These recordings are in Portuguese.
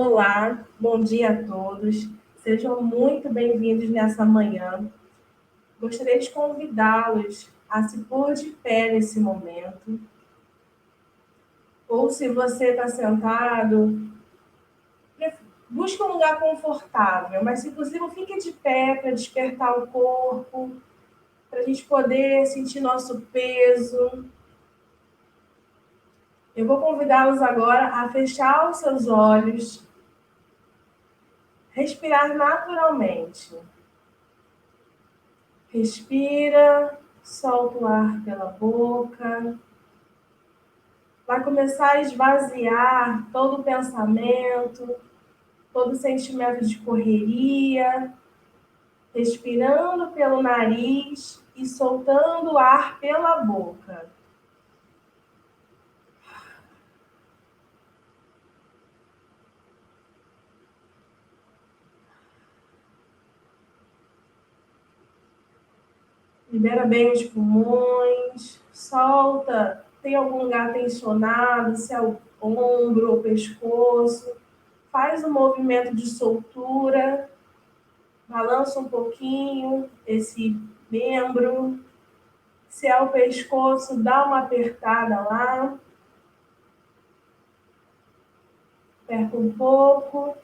Olá, bom dia a todos. Sejam muito bem-vindos nessa manhã. Gostaria de convidá-los a se pôr de pé nesse momento. Ou se você está sentado, busque um lugar confortável, mas se possível, fique de pé para despertar o corpo, para a gente poder sentir nosso peso. Eu vou convidá-los agora a fechar os seus olhos, respirar naturalmente. Respira, solta o ar pela boca. Vai começar a esvaziar todo o pensamento, todo o sentimento de correria, respirando pelo nariz e soltando o ar pela boca. Libera bem os pulmões, solta. Tem algum lugar tensionado, se é o ombro ou pescoço. Faz um movimento de soltura, balança um pouquinho esse membro. Se é o pescoço, dá uma apertada lá. Aperta um pouco.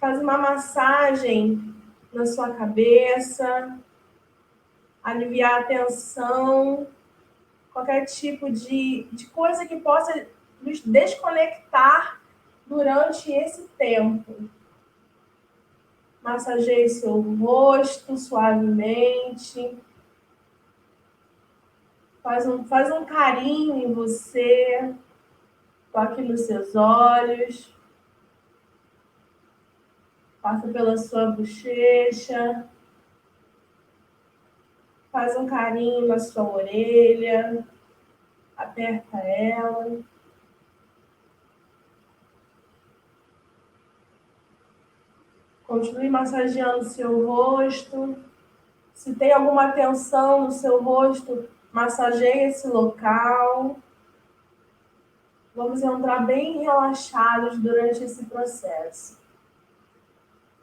Faz uma massagem na sua cabeça. Aliviar a tensão. Qualquer tipo de coisa que possa nos desconectar durante esse tempo. Massageie seu rosto suavemente. Faz um carinho em você. Toque nos seus olhos. Passa pela sua bochecha. Faz um carinho na sua orelha. Aperta ela. Continue massageando seu rosto. Se tem alguma tensão no seu rosto, massageie esse local. Vamos entrar bem relaxados durante esse processo.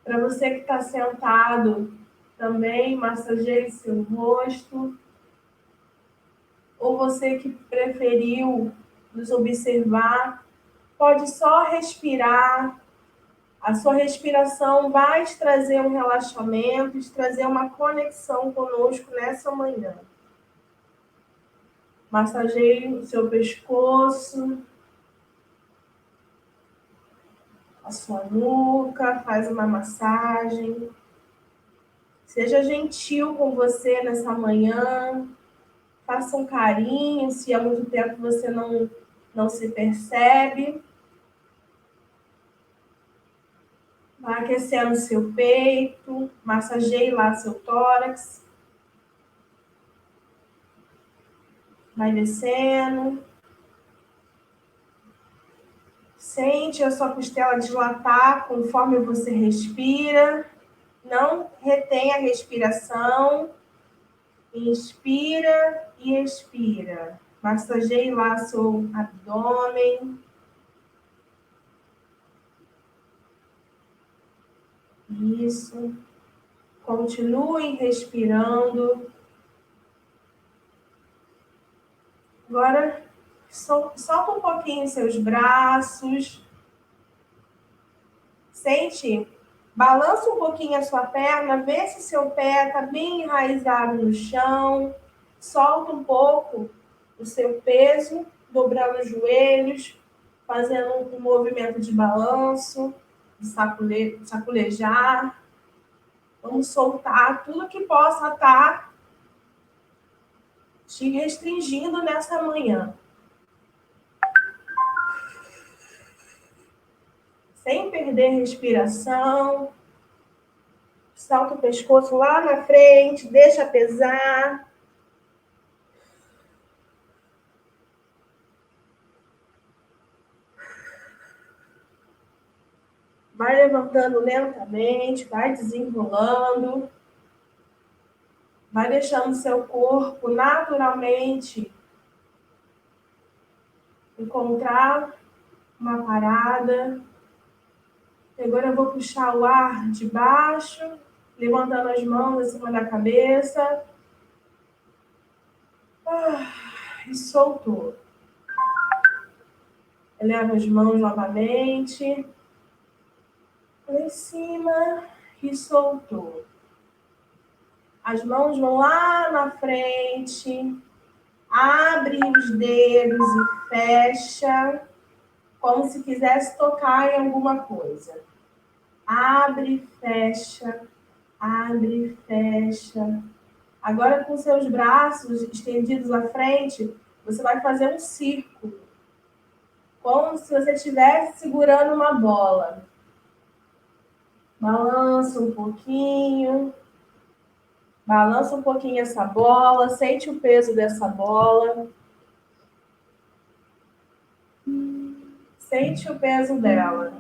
Para você que está sentado, também massageie seu rosto. Ou você que preferiu nos observar, pode só respirar. A sua respiração vai te trazer um relaxamento, te trazer uma conexão conosco nessa manhã. Massageie o seu pescoço, a sua nuca, faz uma massagem. Seja gentil com você nessa manhã. Faça um carinho, se há muito tempo você não se percebe. Vai aquecendo seu peito, massageie lá seu tórax. Vai descendo. Sente a sua costela dilatar conforme você respira. Não retém a respiração. Inspira e expira. Massageie lá seu abdômen. Isso. Continue respirando. Agora, solta um pouquinho seus braços. Sente, balança um pouquinho a sua perna, vê se seu pé está bem enraizado no chão. Solta um pouco o seu peso, dobrando os joelhos, fazendo um movimento de balanço, de saculejar. Vamos soltar tudo que possa estar te restringindo nessa manhã. Sem perder respiração. Salta o pescoço lá na frente, deixa pesar. Vai levantando lentamente, vai desenrolando. Vai deixando seu corpo naturalmente encontrar uma parada. Agora eu vou puxar o ar de baixo, levantando as mãos acima da cabeça. E soltou. Eleva as mãos novamente. Lá em cima e soltou. As mãos vão lá na frente. Abre os dedos e fecha, como se quisesse tocar em alguma coisa. Abre, fecha, abre, fecha. Agora, com seus braços estendidos à frente, você vai fazer um círculo, como se você estivesse segurando uma bola. Balança um pouquinho. Balança um pouquinho essa bola, sente o peso dessa bola. Sente o peso dela.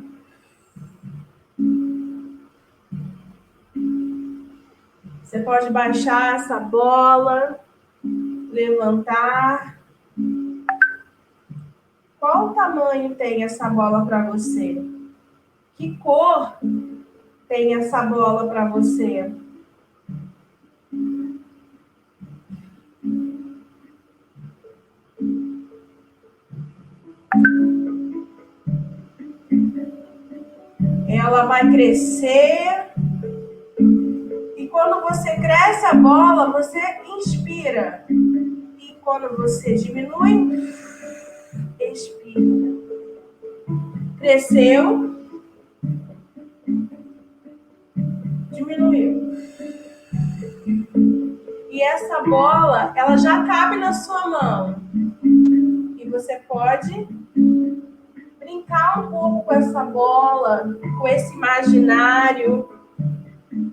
Você pode baixar essa bola, levantar. Qual tamanho tem essa bola para você? Que cor tem essa bola para você? Ela vai crescer. E quando você cresce a bola, você inspira. E quando você diminui, expira. Cresceu, diminuiu. E essa bola, ela já cabe na sua mão. E você pode brincar um pouco com essa bola, com esse imaginário,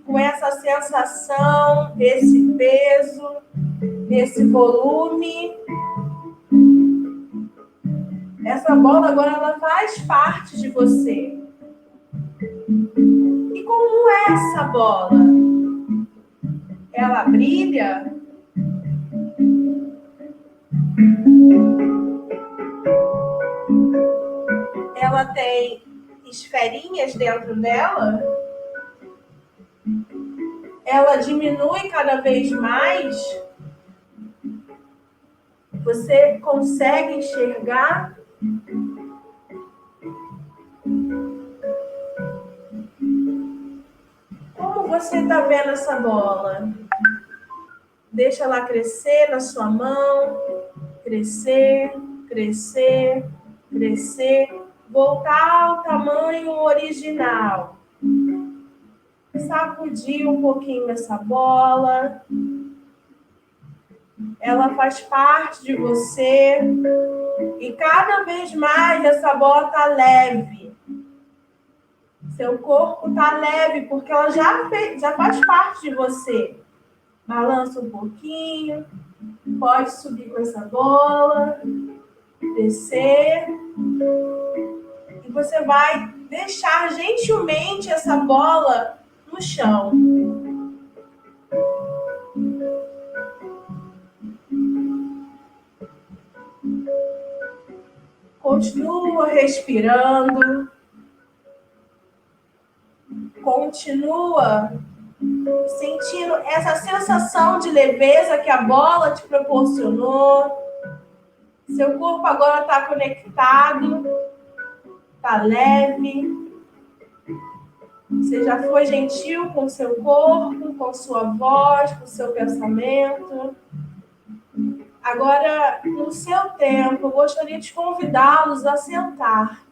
com essa sensação, desse peso, desse volume. Essa bola agora ela faz parte de você. E como é essa bola? Ela brilha? Ela tem esferinhas dentro dela? Ela diminui cada vez mais? Você consegue enxergar? Como você está vendo essa bola? Deixa ela crescer na sua mão, crescer, crescer, crescer, voltar ao tamanho original. Sacudir um pouquinho essa bola. Ela faz parte de você. E cada vez mais essa bola está leve. Seu corpo está leve, porque ela já faz parte de você. Balança um pouquinho. Pode subir com essa bola. Descer. E você vai deixar gentilmente essa bola no chão. Continua respirando. Continua sentindo essa sensação de leveza que a bola te proporcionou. Seu corpo agora está conectado, está leve. Você já foi gentil com seu corpo, com sua voz, com seu pensamento. Agora, no seu tempo, eu gostaria de convidá-los a sentar.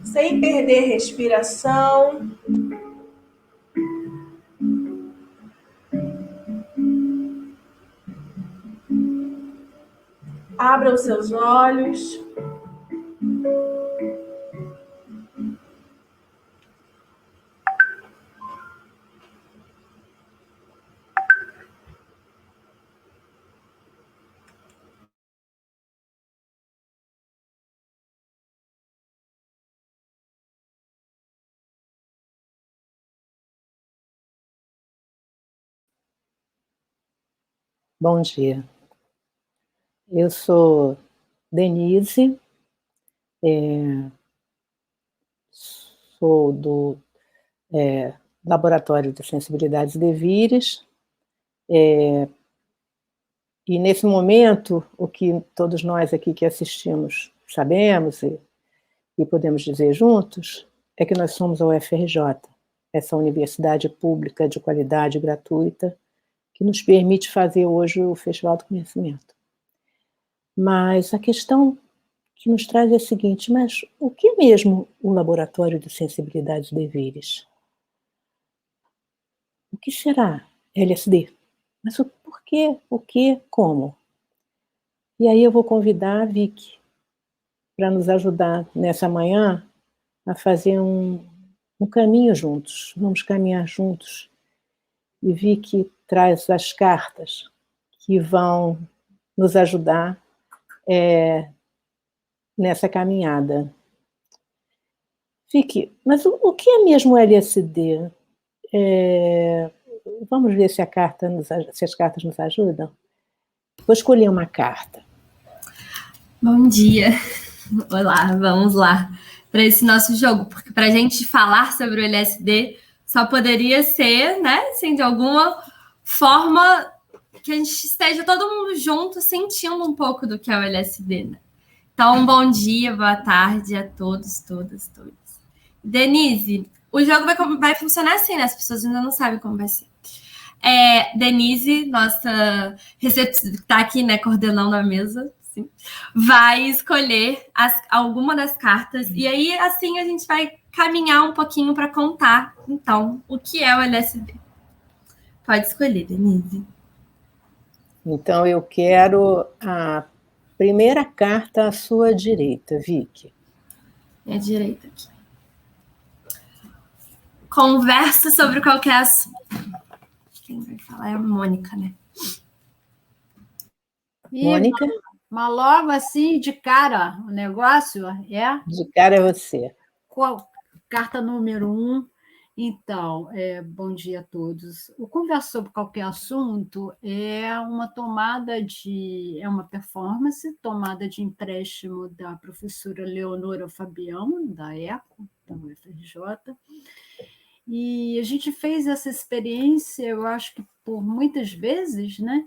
Sem perder respiração. Abra os seus olhos. Bom dia. Eu sou Denise, sou do Laboratório de Sensibilidades de Vires, e nesse momento, o que todos nós aqui que assistimos sabemos e podemos dizer juntos, é que nós somos a UFRJ, essa universidade pública de qualidade gratuita, que nos permite fazer hoje o Festival do Conhecimento. Mas a questão que nos traz é a seguinte: mas o que é mesmo o Laboratório de Sensibilidades de Vires? O que será LSD? Mas o porquê, o que, como? E aí eu vou convidar a Vicky para nos ajudar nessa manhã a fazer um caminho juntos. Vamos caminhar juntos. E Vicky traz as cartas que vão nos ajudar nessa caminhada. Vicky, mas o que é mesmo LSD? Vamos ver se as cartas nos ajudam? Vou escolher uma carta. Bom dia. Olá, vamos lá para esse nosso jogo, porque para a gente falar sobre o LSD só poderia ser, né, assim, de alguma forma que a gente esteja todo mundo junto sentindo um pouco do que é o LSD, né? Então, bom dia, boa tarde a todos, todas, todos. Denise, o jogo vai funcionar assim, né? As pessoas ainda não sabem como vai ser. Denise, nossa recepcionista, que está aqui, né, coordenando a mesa, sim, vai escolher alguma das cartas e aí, assim, a gente vai caminhar um pouquinho para contar, então, o que é o LSD. Pode escolher, Denise. Então, eu quero a primeira carta à sua direita, Vicky. Minha direita aqui. Conversa sobre qualquer assunto. Quem vai falar é a Mônica, né? Mônica? Mas logo assim, de cara, o negócio é... De cara é você. Carta número 1. Então, bom dia a todos. O Conversa sobre Qualquer Assunto é uma performance tomada de empréstimo da professora Leonora Fabião, da ECO, da UFRJ. E a gente fez essa experiência, eu acho que por muitas vezes, né?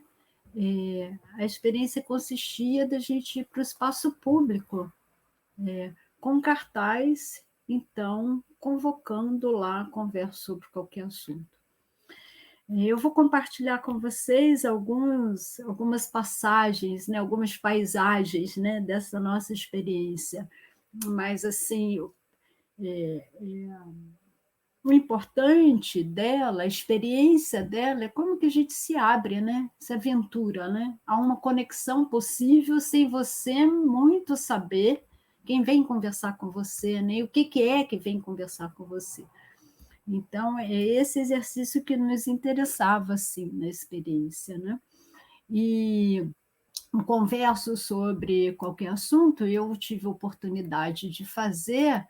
A experiência consistia da gente ir para o espaço público, com cartaz, então, convocando lá a conversa sobre qualquer assunto. Eu vou compartilhar com vocês algumas passagens, né, algumas paisagens, né, dessa nossa experiência, mas, assim, o importante dela, a experiência dela, é como que a gente se abre, né? Se aventura, né? Há uma conexão possível sem você muito saber quem vem conversar com você, né? E o que é que vem conversar com você. Então, é esse exercício que nos interessava, assim, na experiência, né? E um converso sobre qualquer assunto, eu tive a oportunidade de fazer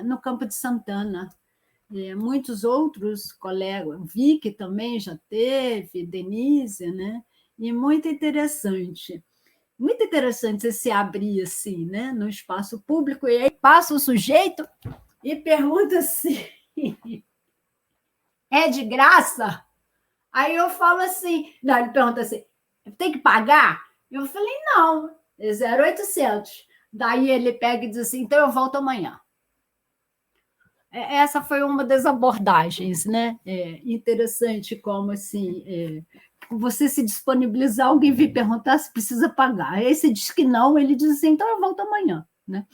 no Campo de Santana. Muitos outros colegas, Vicky também já teve, Denise, né? E muito interessante você se abrir assim, né? No espaço público, e aí passa o sujeito e pergunta assim: é de graça? Aí eu falo assim, não, ele pergunta assim, tem que pagar? Eu falei, não, é 0,800. Daí ele pega e diz assim, então eu volto amanhã. Essa foi uma das abordagens, né? Interessante como assim, você se disponibilizar, alguém vir perguntar se precisa pagar. Aí você diz que não, ele diz assim, então eu volto amanhã, né?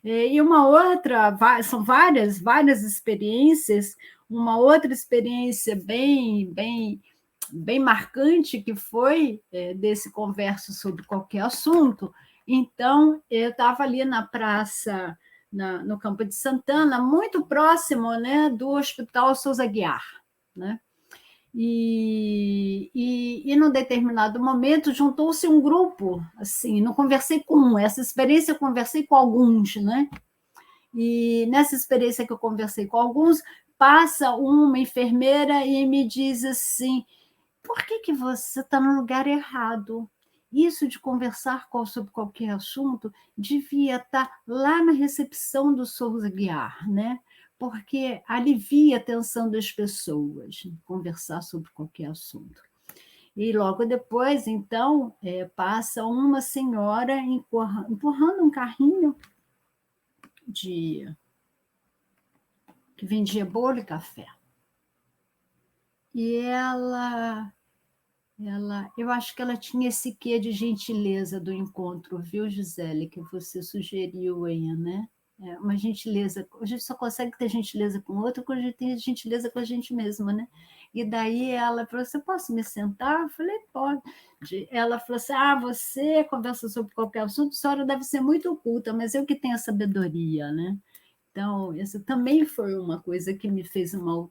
E uma outra, são várias experiências, uma outra experiência bem marcante que foi desse converso sobre qualquer assunto. Então, eu estava ali na praça, no Campo de Santana, muito próximo, né, do Hospital Souza Aguiar, né? E num determinado momento juntou-se um grupo, assim, não conversei com um, essa experiência eu conversei com alguns, né? E nessa experiência que eu conversei com alguns, passa uma enfermeira e me diz assim, por que você está no lugar errado? Isso de conversar sobre qualquer assunto devia estar lá na recepção do Souza Aguiar, né? Porque alivia a tensão das pessoas, conversar sobre qualquer assunto. E logo depois, então, passa uma senhora empurrando um carrinho que vendia bolo e café. E eu acho que ela tinha esse quê de gentileza do encontro, viu, Gisele, que você sugeriu aí, né? Uma gentileza. A gente só consegue ter gentileza com o outro quando a gente tem gentileza com a gente mesma, né? E daí ela falou assim, posso me sentar? Eu falei, pode. Ela falou assim, você conversa sobre qualquer assunto, a senhora deve ser muito culta, mas eu que tenho a sabedoria, né? Então, essa também foi uma coisa que me fez uma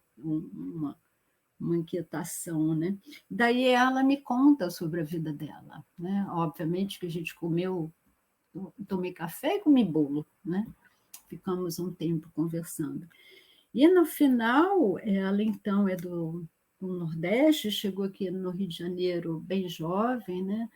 inquietação, né? Daí ela me conta sobre a vida dela, né? Obviamente que a gente tomei café e comi bolo, né? Ficamos um tempo conversando. E no final, ela então é do Nordeste, chegou aqui no Rio de Janeiro bem jovem, né?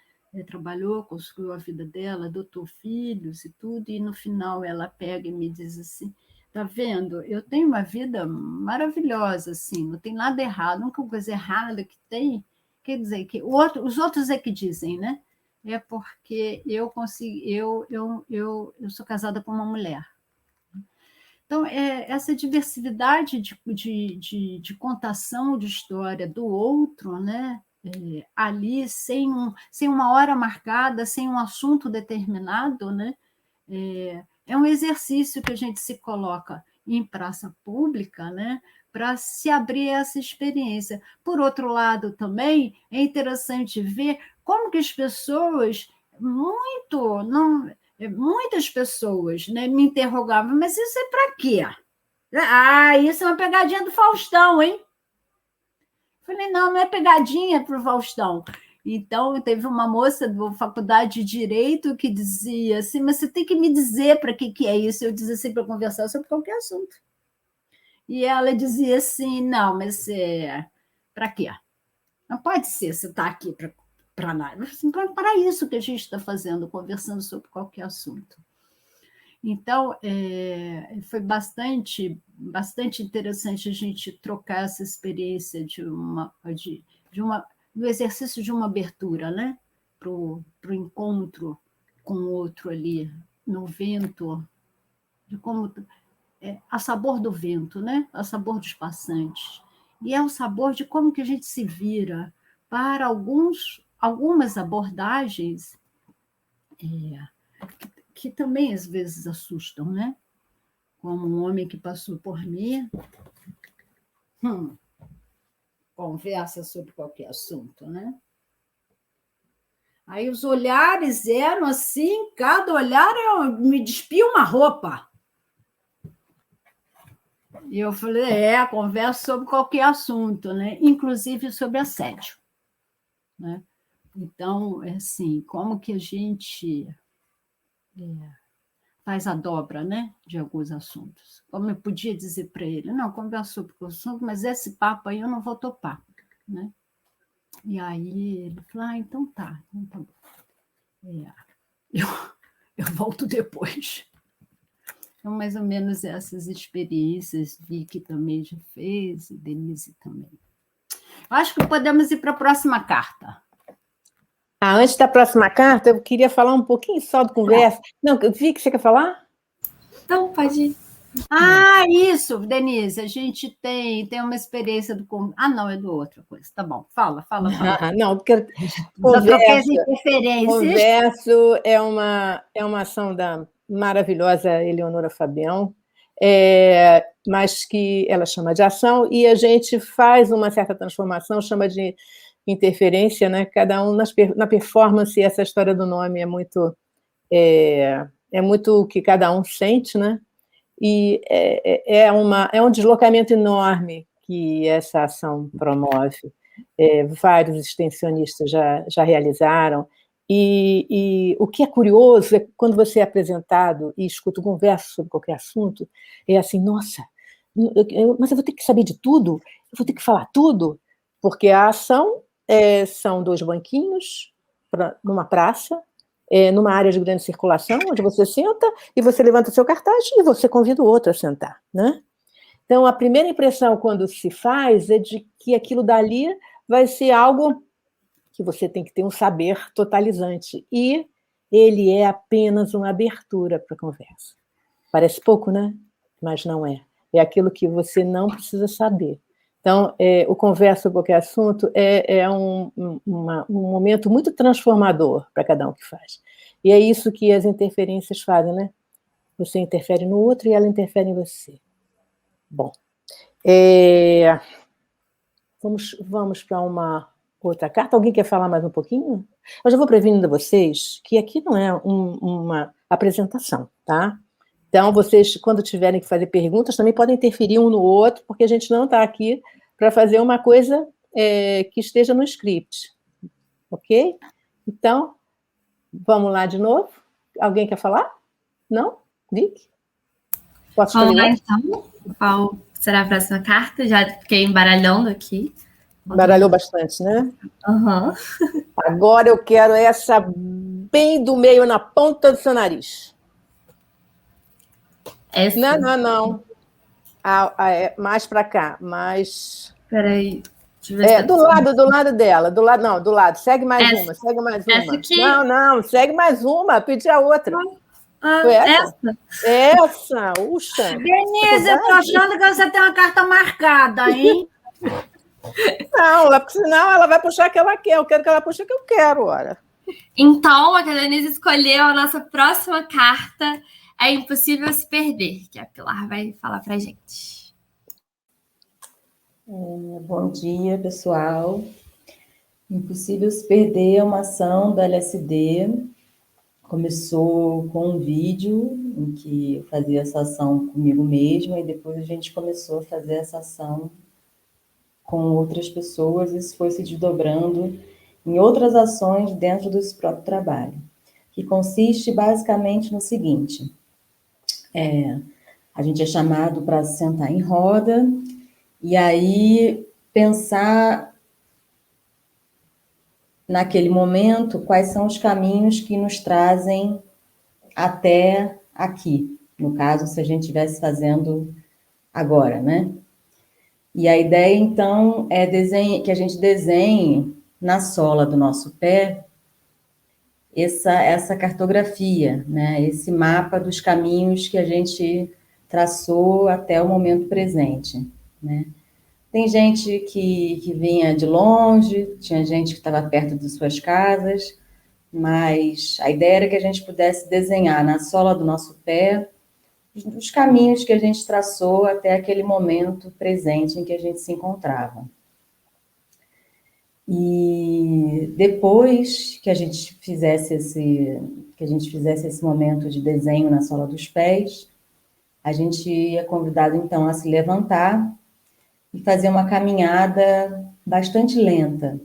Trabalhou, construiu a vida dela, adotou filhos e tudo, e no final ela pega e me diz assim, tá vendo? Eu tenho uma vida maravilhosa, assim, não tem nada errado, a única coisa errada que tem, quer dizer, que os outros é que dizem, né? É porque eu sou casada com uma mulher. Então, essa diversidade de contação de história do outro, né? Ali, sem uma hora marcada, sem um assunto determinado, né? É um exercício que a gente se coloca em praça pública, né? Para se abrir essa experiência. Por outro lado, também é interessante ver como que as pessoas muitas pessoas, né, me interrogavam, mas isso é para quê? Isso é uma pegadinha do Faustão, hein? Falei, não é pegadinha para o Faustão. Então, teve uma moça da faculdade de Direito que dizia assim, mas você tem que me dizer para que é isso. Eu dizia assim, para conversar sobre qualquer assunto. E ela dizia assim, não, mas para quê? Não pode ser, você está aqui para nada. Para isso que a gente está fazendo, conversando sobre qualquer assunto. Então, foi bastante interessante a gente trocar essa experiência do exercício de uma abertura, né? Para o encontro com o outro ali, no vento, de como a sabor do vento, né? A sabor dos passantes. E é o sabor de como que a gente se vira para algumas abordagens que também às vezes assustam, né? Como um homem que passou por mim, conversa sobre qualquer assunto, né? Aí os olhares eram assim, cada olhar eu me despia uma roupa. E eu falei, conversa sobre qualquer assunto, né? Inclusive sobre assédio, né? Então, assim, como que a gente faz a dobra, né, de alguns assuntos. Como eu podia dizer para ele, não, conversa sobre o assunto, mas esse papo aí eu não vou topar, né? E aí ele falou, então tá bom. Eu volto depois. Então, mais ou menos essas experiências, Vicky também já fez, e Denise também. Acho que podemos ir para a próxima carta. Antes da próxima carta, eu queria falar um pouquinho só do conversa. Não, Vicky, você quer falar? Não, pode ir. Isso, Denise, a gente tem uma experiência do... não, é do outra coisa. Tá bom, fala. Não, porque Converso é uma ação da maravilhosa Eleonora Fabião, mas que ela chama de ação, e a gente faz uma certa transformação, chama de interferência, né? Cada um na performance, essa história do nome é muito o que cada um sente, né? E é um deslocamento enorme que essa ação promove. Vários extensionistas já realizaram, e o que é curioso é que quando você é apresentado e escuta conversa sobre qualquer assunto, é assim, nossa, mas eu vou ter que saber de tudo? Eu vou ter que falar tudo? Porque a ação são 2 banquinhos numa praça, numa área de grande circulação, onde você senta e você levanta seu cartaz e você convida o outro a sentar, né? Então, a primeira impressão quando se faz é de que aquilo dali vai ser algo que você tem que ter um saber totalizante, e ele é apenas uma abertura para a conversa. Parece pouco, né? Mas não é. É aquilo que você não precisa saber. Então, o Conversa sobre Qualquer Assunto é um momento muito transformador para cada um que faz. E é isso que as interferências fazem, né? Você interfere no outro e ela interfere em você. Bom, vamos para uma outra carta. Alguém quer falar mais um pouquinho? Eu já vou prevenindo vocês que aqui não é uma apresentação, tá? Então, vocês, quando tiverem que fazer perguntas, também podem interferir um no outro, porque a gente não está aqui para fazer uma coisa que esteja no script, ok? Então, vamos lá de novo. Alguém quer falar? Não? Vic? Posso Vamos lá, escolher então. Qual será a próxima carta? Já fiquei embaralhando aqui. Baralhou bastante, né? Uhum. Agora eu quero essa bem do meio, na ponta do seu nariz. Essa. Não. Mais para cá, mais... Peraí. Deixa eu ver se do lado dela. Do lado. Segue mais uma. Essa aqui? Não, segue mais uma. Pedi a outra. Foi essa? Essa, uxa. Denise, eu tô achando que você tem uma carta marcada, hein? Não, porque senão ela vai puxar a que ela quer. Eu quero que ela puxe a que eu quero, ora. Então, a Denise escolheu a nossa próxima carta. É Impossível Se Perder, que a Pilar vai falar pra gente. Bom dia, pessoal. Impossível Se Perder é uma ação da LSD. Começou com um vídeo em que eu fazia essa ação comigo mesma e depois a gente começou a fazer essa ação com outras pessoas. Isso foi se desdobrando em outras ações dentro desse próprio trabalho, que consiste basicamente no seguinte: a gente é chamado para sentar em roda e aí pensar naquele momento quais são os caminhos que nos trazem até aqui, no caso, se a gente estivesse fazendo agora, né? E a ideia, então, é que a gente desenhe na sola do nosso pé essa cartografia, né? Esse mapa dos caminhos que a gente traçou até o momento presente, né? Tem gente que vinha de longe, tinha gente que estava perto de suas casas, mas a ideia era que a gente pudesse desenhar na sola do nosso pé os caminhos que a gente traçou até aquele momento presente em que a gente se encontrava. E depois que a gente fizesse esse momento de desenho na sola dos pés, a gente é convidado então a se levantar e fazer uma caminhada bastante lenta,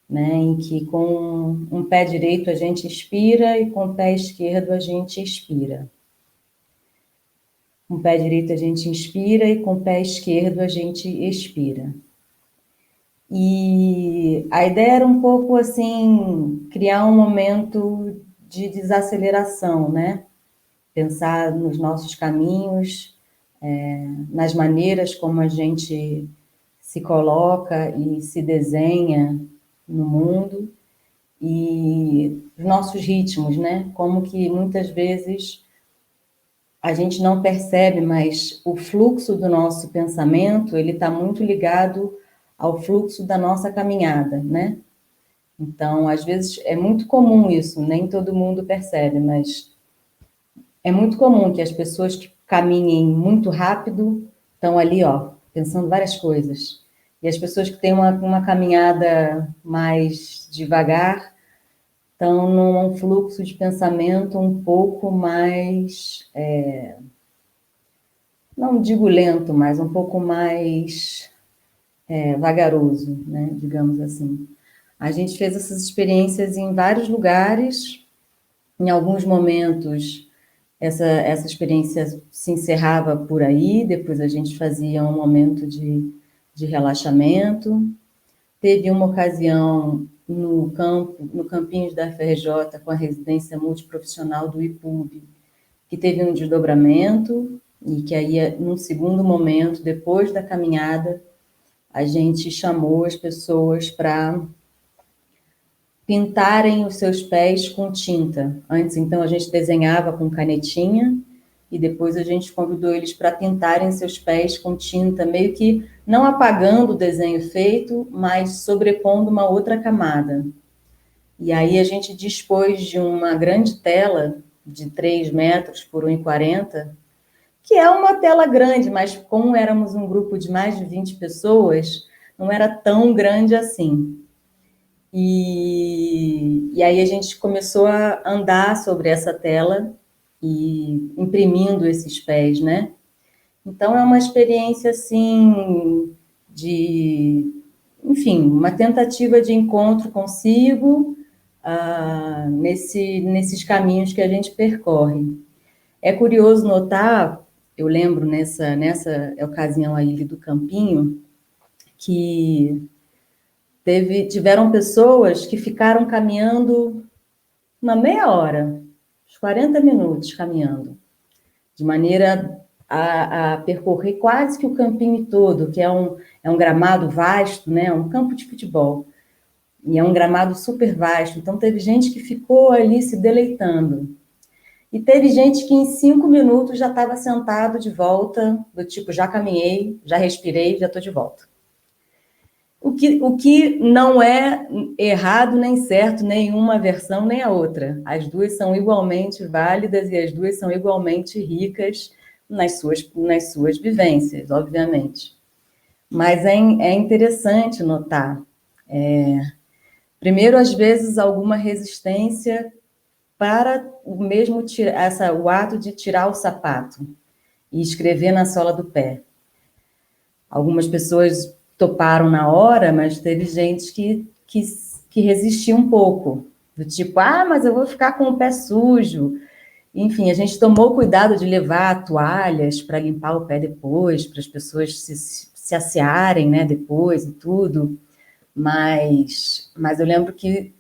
né, em que com um pé direito a gente inspira e com o pé esquerdo a gente expira. Com o pé direito a gente inspira e com o pé esquerdo a gente expira. E a ideia era um pouco assim, criar um momento de desaceleração, né? Pensar nos nossos caminhos, nas maneiras como a gente se coloca e se desenha no mundo e os nossos ritmos, né? Como que muitas vezes a gente não percebe, mas o fluxo do nosso pensamento, ele está muito ligado ao fluxo da nossa caminhada, né? Então, às vezes, é muito comum isso, nem todo mundo percebe, mas é muito comum que as pessoas que caminhem muito rápido estão ali, ó, pensando várias coisas. E as pessoas que têm uma caminhada mais devagar estão num fluxo de pensamento um pouco mais, não digo lento, mas um pouco mais vagaroso, né, digamos assim. A gente fez essas experiências em vários lugares. Em alguns momentos, essa experiência se encerrava por aí, depois a gente fazia um momento de relaxamento. teve uma ocasião no Campinhos da FRJ, com a residência multiprofissional do IPUB, que teve um desdobramento, e que aí, num segundo momento, depois da caminhada, a gente chamou as pessoas para pintarem os seus pés com tinta. Antes, então, a gente desenhava com canetinha, e depois a gente convidou eles para pintarem seus pés com tinta, meio que não apagando o desenho feito, mas sobrepondo uma outra camada. E aí a gente dispôs de uma grande tela de 3 metros por 1,40, que é uma tela grande, mas como éramos um grupo de mais de 20 pessoas, não era tão grande assim. E aí a gente começou a andar sobre essa tela e imprimindo esses pés, né? Então é uma experiência, assim, enfim, uma tentativa de encontro consigo nesses caminhos que a gente percorre. É curioso notar, eu lembro nessa ocasião aí do Campinho, que tiveram pessoas que ficaram caminhando uma meia hora, uns 40 minutos caminhando, de maneira a percorrer quase que o campinho todo, que é um gramado vasto, né? Um campo de futebol, e é um gramado super vasto. Então, teve gente que ficou ali se deleitando. E teve gente que em 5 minutos já estava sentado de volta, do tipo, já caminhei, já respirei, já estou de volta. O que não é errado nem certo, nem uma versão nem a outra. As duas são igualmente válidas e as duas são igualmente ricas nas suas vivências, obviamente. Mas é interessante notar, primeiro, às vezes, alguma resistência para o ato de tirar o sapato e escrever na sola do pé. Algumas pessoas toparam na hora, mas teve gente que resistiu um pouco, do tipo, mas eu vou ficar com o pé sujo. Enfim, a gente tomou cuidado de levar toalhas para limpar o pé depois, para as pessoas se assearem, né, depois e tudo, mas eu lembro que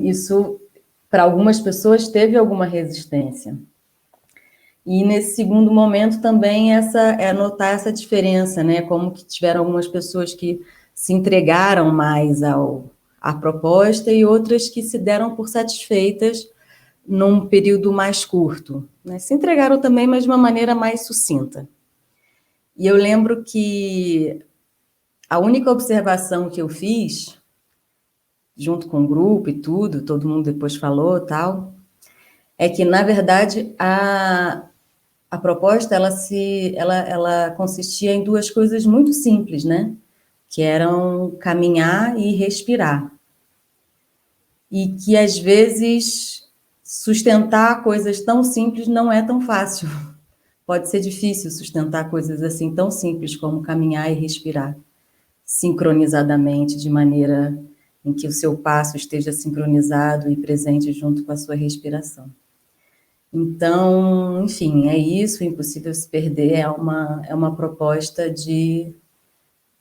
isso, para algumas pessoas, teve alguma resistência. E nesse segundo momento também notar essa diferença, né? Como que tiveram algumas pessoas que se entregaram mais à proposta e outras que se deram por satisfeitas num período mais curto, né? Se entregaram também, mas de uma maneira mais sucinta. E eu lembro que a única observação que eu fiz, junto com o grupo e tudo, todo mundo depois falou, tal, é que, na verdade, a proposta, ela consistia em 2 coisas muito simples, né? Que eram caminhar e respirar. E que, às vezes, sustentar coisas tão simples não é tão fácil. Pode ser difícil sustentar coisas assim tão simples como caminhar e respirar, sincronizadamente, de maneira em que o seu passo esteja sincronizado e presente junto com a sua respiração. Então, enfim, é isso, Impossível Se Perder é uma proposta de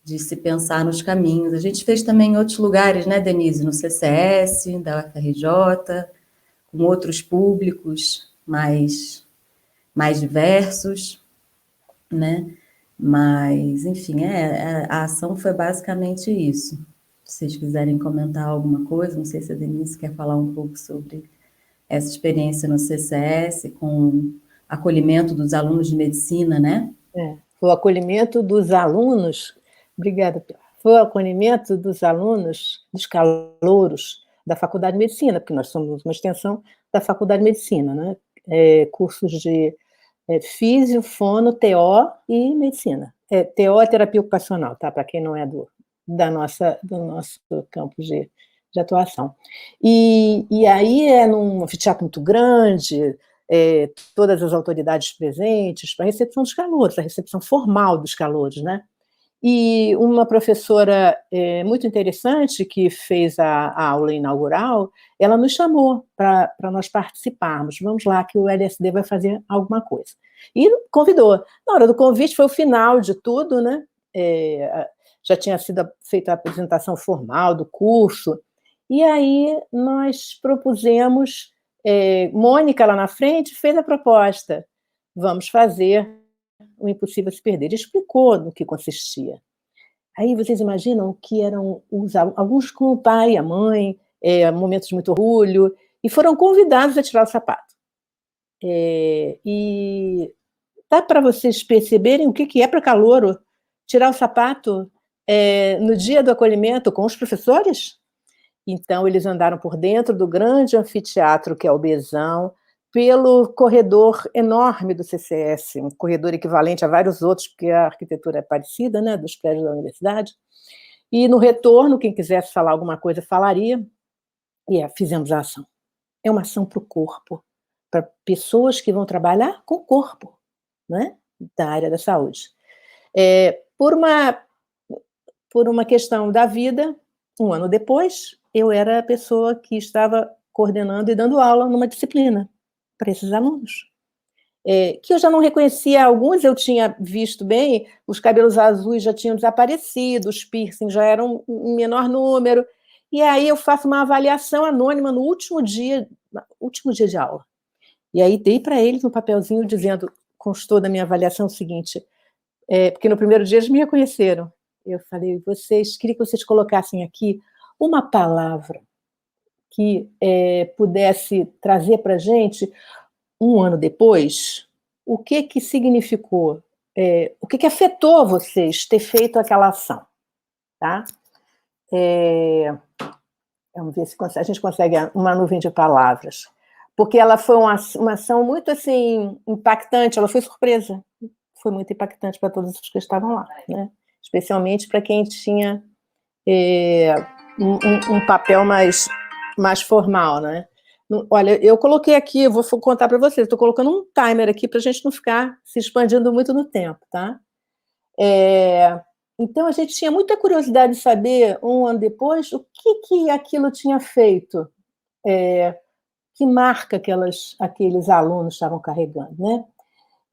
se pensar nos caminhos. A gente fez também em outros lugares, né, Denise? No CCS, da UFRJ, com outros públicos mais diversos, né? Mas, enfim, a ação foi basicamente isso. Se vocês quiserem comentar alguma coisa, não sei se a Denise quer falar um pouco sobre essa experiência no CCS, com acolhimento dos alunos de medicina, né? Foi o acolhimento dos alunos, obrigada, Pilar. Foi o acolhimento dos alunos, dos calouros da Faculdade de Medicina, porque nós somos uma extensão da Faculdade de Medicina, né? Cursos de físio, fono, TO e medicina. TO é terapia ocupacional, tá? Para quem não é do nosso campo de atuação. E aí num anfiteatro muito grande, todas as autoridades presentes, para a recepção dos calouros, a recepção formal dos calouros, né? E uma professora muito interessante, que fez a aula inaugural, ela nos chamou para nós participarmos. Vamos lá, que o LSD vai fazer alguma coisa. E convidou. Na hora do convite, foi o final de tudo, né? já tinha sido feita a apresentação formal do curso, e aí nós propusemos, Mônica lá na frente fez a proposta, vamos fazer o Impossível Se Perder, explicou no que consistia. Aí vocês imaginam que eram alguns com o pai, a mãe, momentos de muito orgulho, e foram convidados a tirar o sapato. E dá para vocês perceberem o que é para calouro tirar o sapato no dia do acolhimento com os professores? Então, eles andaram por dentro do grande anfiteatro, que é o Besão, pelo corredor enorme do CCS, um corredor equivalente a vários outros, porque a arquitetura é parecida, né, dos prédios da universidade. E no retorno, quem quisesse falar alguma coisa, falaria, e fizemos a ação. É uma ação para o corpo, para pessoas que vão trabalhar com o corpo, né, da área da saúde. Por uma questão da vida, um ano depois, eu era a pessoa que estava coordenando e dando aula numa disciplina para esses alunos, que eu já não reconhecia alguns, eu tinha visto bem, os cabelos azuis já tinham desaparecido, os piercings já eram em menor número, e aí eu faço uma avaliação anônima no último dia de aula. E aí dei para eles um papelzinho dizendo, constou da minha avaliação o seguinte, porque no primeiro dia eles me reconheceram. Eu falei, queria que vocês colocassem aqui uma palavra que pudesse trazer para a gente, um ano depois, o que significou, o que afetou vocês ter feito aquela ação. Tá? Vamos ver se a gente consegue uma nuvem de palavras. Porque ela foi uma ação muito assim, impactante, ela foi surpresa. Foi muito impactante para todos os que estavam lá, né? Especialmente para quem tinha um papel mais formal, né? Olha, eu coloquei aqui, eu vou contar para vocês, estou colocando um timer aqui para a gente não ficar se expandindo muito no tempo, tá? Então, a gente tinha muita curiosidade de saber, um ano depois, o que aquilo tinha feito, que marca aqueles alunos estavam carregando, né?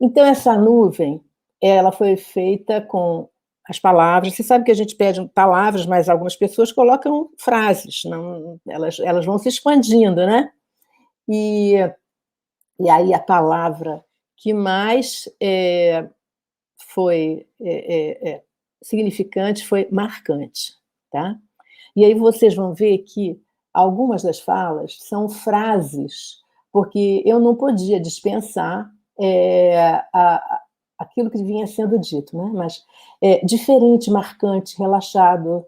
Então, essa nuvem, ela foi feita com as palavras. Você sabe que a gente pede palavras, mas algumas pessoas colocam frases, não, elas vão se expandindo, né? E aí a palavra que mais foi significante foi marcante, tá? E aí vocês vão ver que algumas das falas são frases, porque eu não podia dispensar aquilo que vinha sendo dito, né? Mas diferente, marcante, relaxado,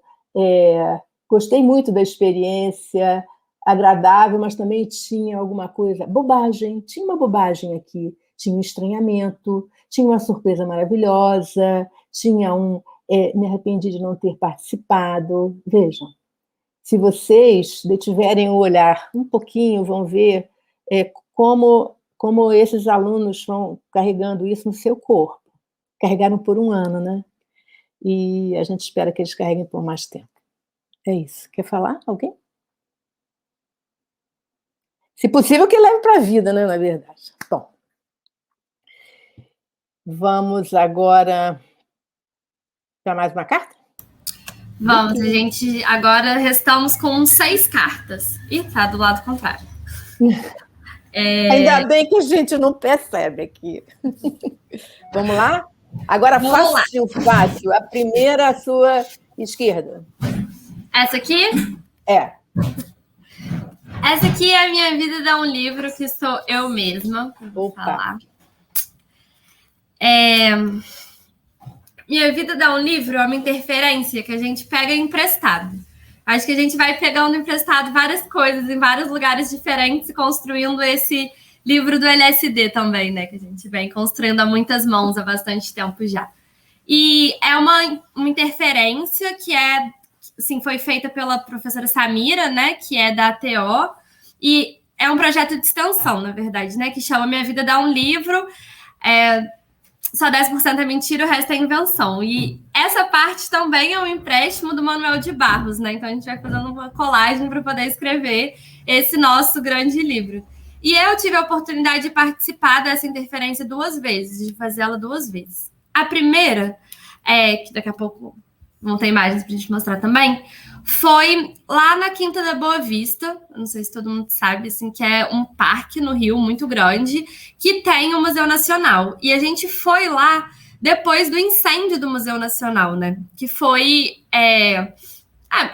gostei muito da experiência, agradável, mas também tinha alguma coisa, bobagem, tinha uma bobagem aqui, tinha um estranhamento, tinha uma surpresa maravilhosa, tinha me arrependi de não ter participado. Vejam, se vocês detiverem o olhar um pouquinho, vão ver como esses alunos vão carregando isso no seu corpo. Carregaram por um ano, né? E a gente espera que eles carreguem por mais tempo. É isso. Quer falar? Alguém? Se possível, que leve para a vida, né, na verdade. Bom, vamos agora para mais uma carta? Vamos, a gente agora restamos com 6 cartas. Ih, tá do lado contrário. Ainda bem que a gente não percebe aqui. Vamos lá? Agora, fácil. A primeira, à sua esquerda. Essa aqui? Essa aqui é a Minha Vida Dá um Livro, que sou eu mesma. Vou falar. Minha Vida Dá um Livro é uma interferência que a gente pega emprestado. Acho que a gente vai pegando emprestado várias coisas em vários lugares diferentes e construindo esse livro do LSD também, né? Que a gente vem construindo a muitas mãos há bastante tempo já. E é uma interferência que assim, foi feita pela professora Samira, né? Que é da ATO. E é um projeto de extensão, na verdade, né? Que chama Minha Vida Dá um Livro. Só 10% é mentira, o resto é invenção. E essa parte também é um empréstimo do Manuel de Barros, né? Então a gente vai fazendo uma colagem para poder escrever esse nosso grande livro. E eu tive a oportunidade de participar dessa interferência 2 vezes, de fazer ela 2 vezes. A primeira, que daqui a pouco vão ter imagens para a gente mostrar também, foi lá na Quinta da Boa Vista, não sei se todo mundo sabe, assim, que é um parque no Rio muito grande, que tem o Museu Nacional. E a gente foi lá depois do incêndio do Museu Nacional, né? Que foi...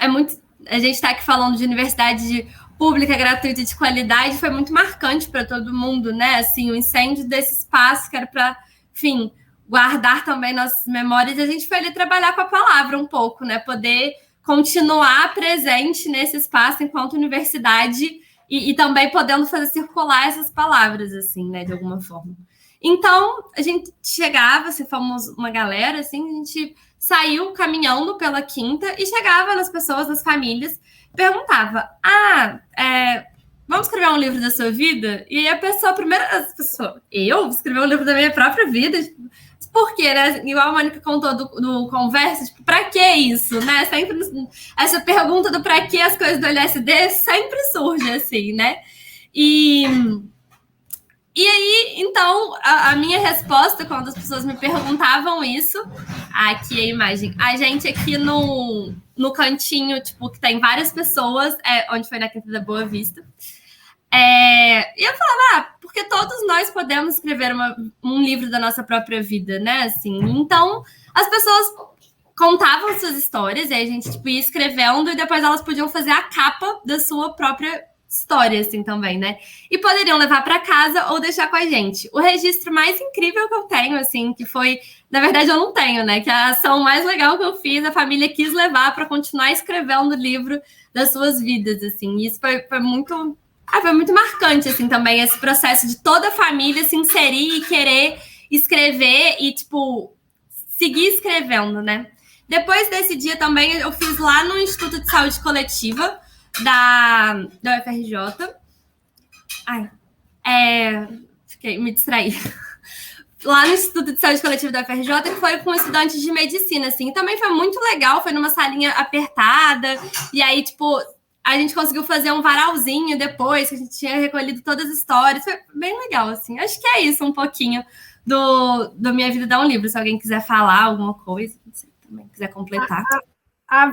muito... A gente está aqui falando de universidade pública, gratuita, de qualidade, foi muito marcante para todo mundo, né? Assim, o incêndio desse espaço que era para, enfim, guardar também nossas memórias. E a gente foi ali trabalhar com a palavra um pouco, né? Poder continuar presente nesse espaço enquanto universidade e também podendo fazer circular essas palavras, assim, né? De alguma forma. Então, a gente chegava, se fomos uma galera, assim, a gente saiu caminhando pela Quinta e chegava nas pessoas, nas famílias, perguntava, vamos escrever um livro da sua vida? E aí a pessoa, eu escrever um livro da minha própria vida? Por quê, né? Igual a Mônica contou do Conversa, tipo, pra que isso, né? Sempre essa pergunta do pra que as coisas do LSD sempre surge, assim, né? E aí, então, a minha resposta, quando as pessoas me perguntavam isso, aqui a imagem, a gente aqui no cantinho, tipo, que tem várias pessoas, onde foi na Quinta da Boa Vista, e eu falava, porque todos nós podemos escrever um livro da nossa própria vida, né, assim, então, as pessoas contavam suas histórias, e aí a gente, tipo, ia escrevendo, e depois elas podiam fazer a capa da sua própria história, assim, também, né? E poderiam levar para casa ou deixar com a gente. O registro mais incrível que eu tenho, assim, que foi... Na verdade, eu não tenho, né? Que a ação mais legal que eu fiz, a família quis levar para continuar escrevendo o livro das suas vidas, assim. E isso foi muito... foi muito marcante, assim, também, esse processo de toda a família se inserir e querer escrever e, tipo, seguir escrevendo, né? Depois desse dia também, eu fiz lá no Instituto de Saúde Coletiva, da UFRJ. Me distraí. Lá no Instituto de Saúde Coletiva da UFRJ, que foi com estudantes de medicina, assim. E também foi muito legal, foi numa salinha apertada. E aí, tipo, a gente conseguiu fazer um varalzinho depois, que a gente tinha recolhido todas as histórias. Foi bem legal, assim. Acho que é isso, um pouquinho do Minha Vida Dá um Livro. Se alguém quiser falar alguma coisa, se também quiser completar.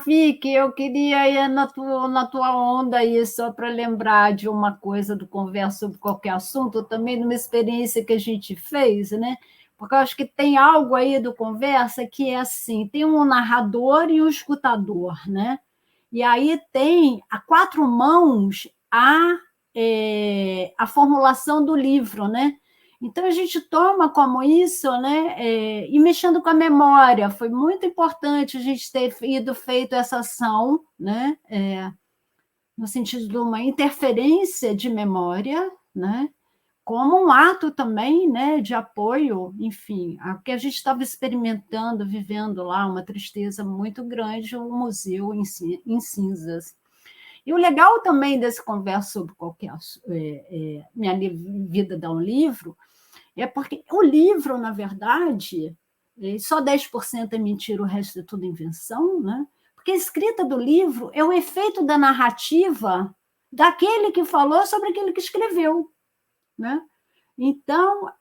Vicky, eu queria ir na tua onda aí, só para lembrar de uma coisa do Conversa sobre Qualquer Assunto, também numa experiência que a gente fez, né? Porque eu acho que tem algo aí do Conversa que é assim, tem um narrador e um escutador, né? E aí tem a quatro mãos a formulação do livro, né? Então, a gente toma como isso, né? E mexendo com a memória. Foi muito importante a gente ter feito essa ação, né? No sentido de uma interferência de memória, né? Como um ato também, né? De apoio, enfim, a que a gente estava experimentando, vivendo lá, uma tristeza muito grande, o museu em cinzas. E o legal também desse Conversa sobre Qualquer Minha Vida Dá um Livro, é porque o livro, na verdade, só 10% é mentira, o resto é tudo invenção, né? Porque a escrita do livro é o efeito da narrativa daquele que falou sobre aquele que escreveu, né? Então,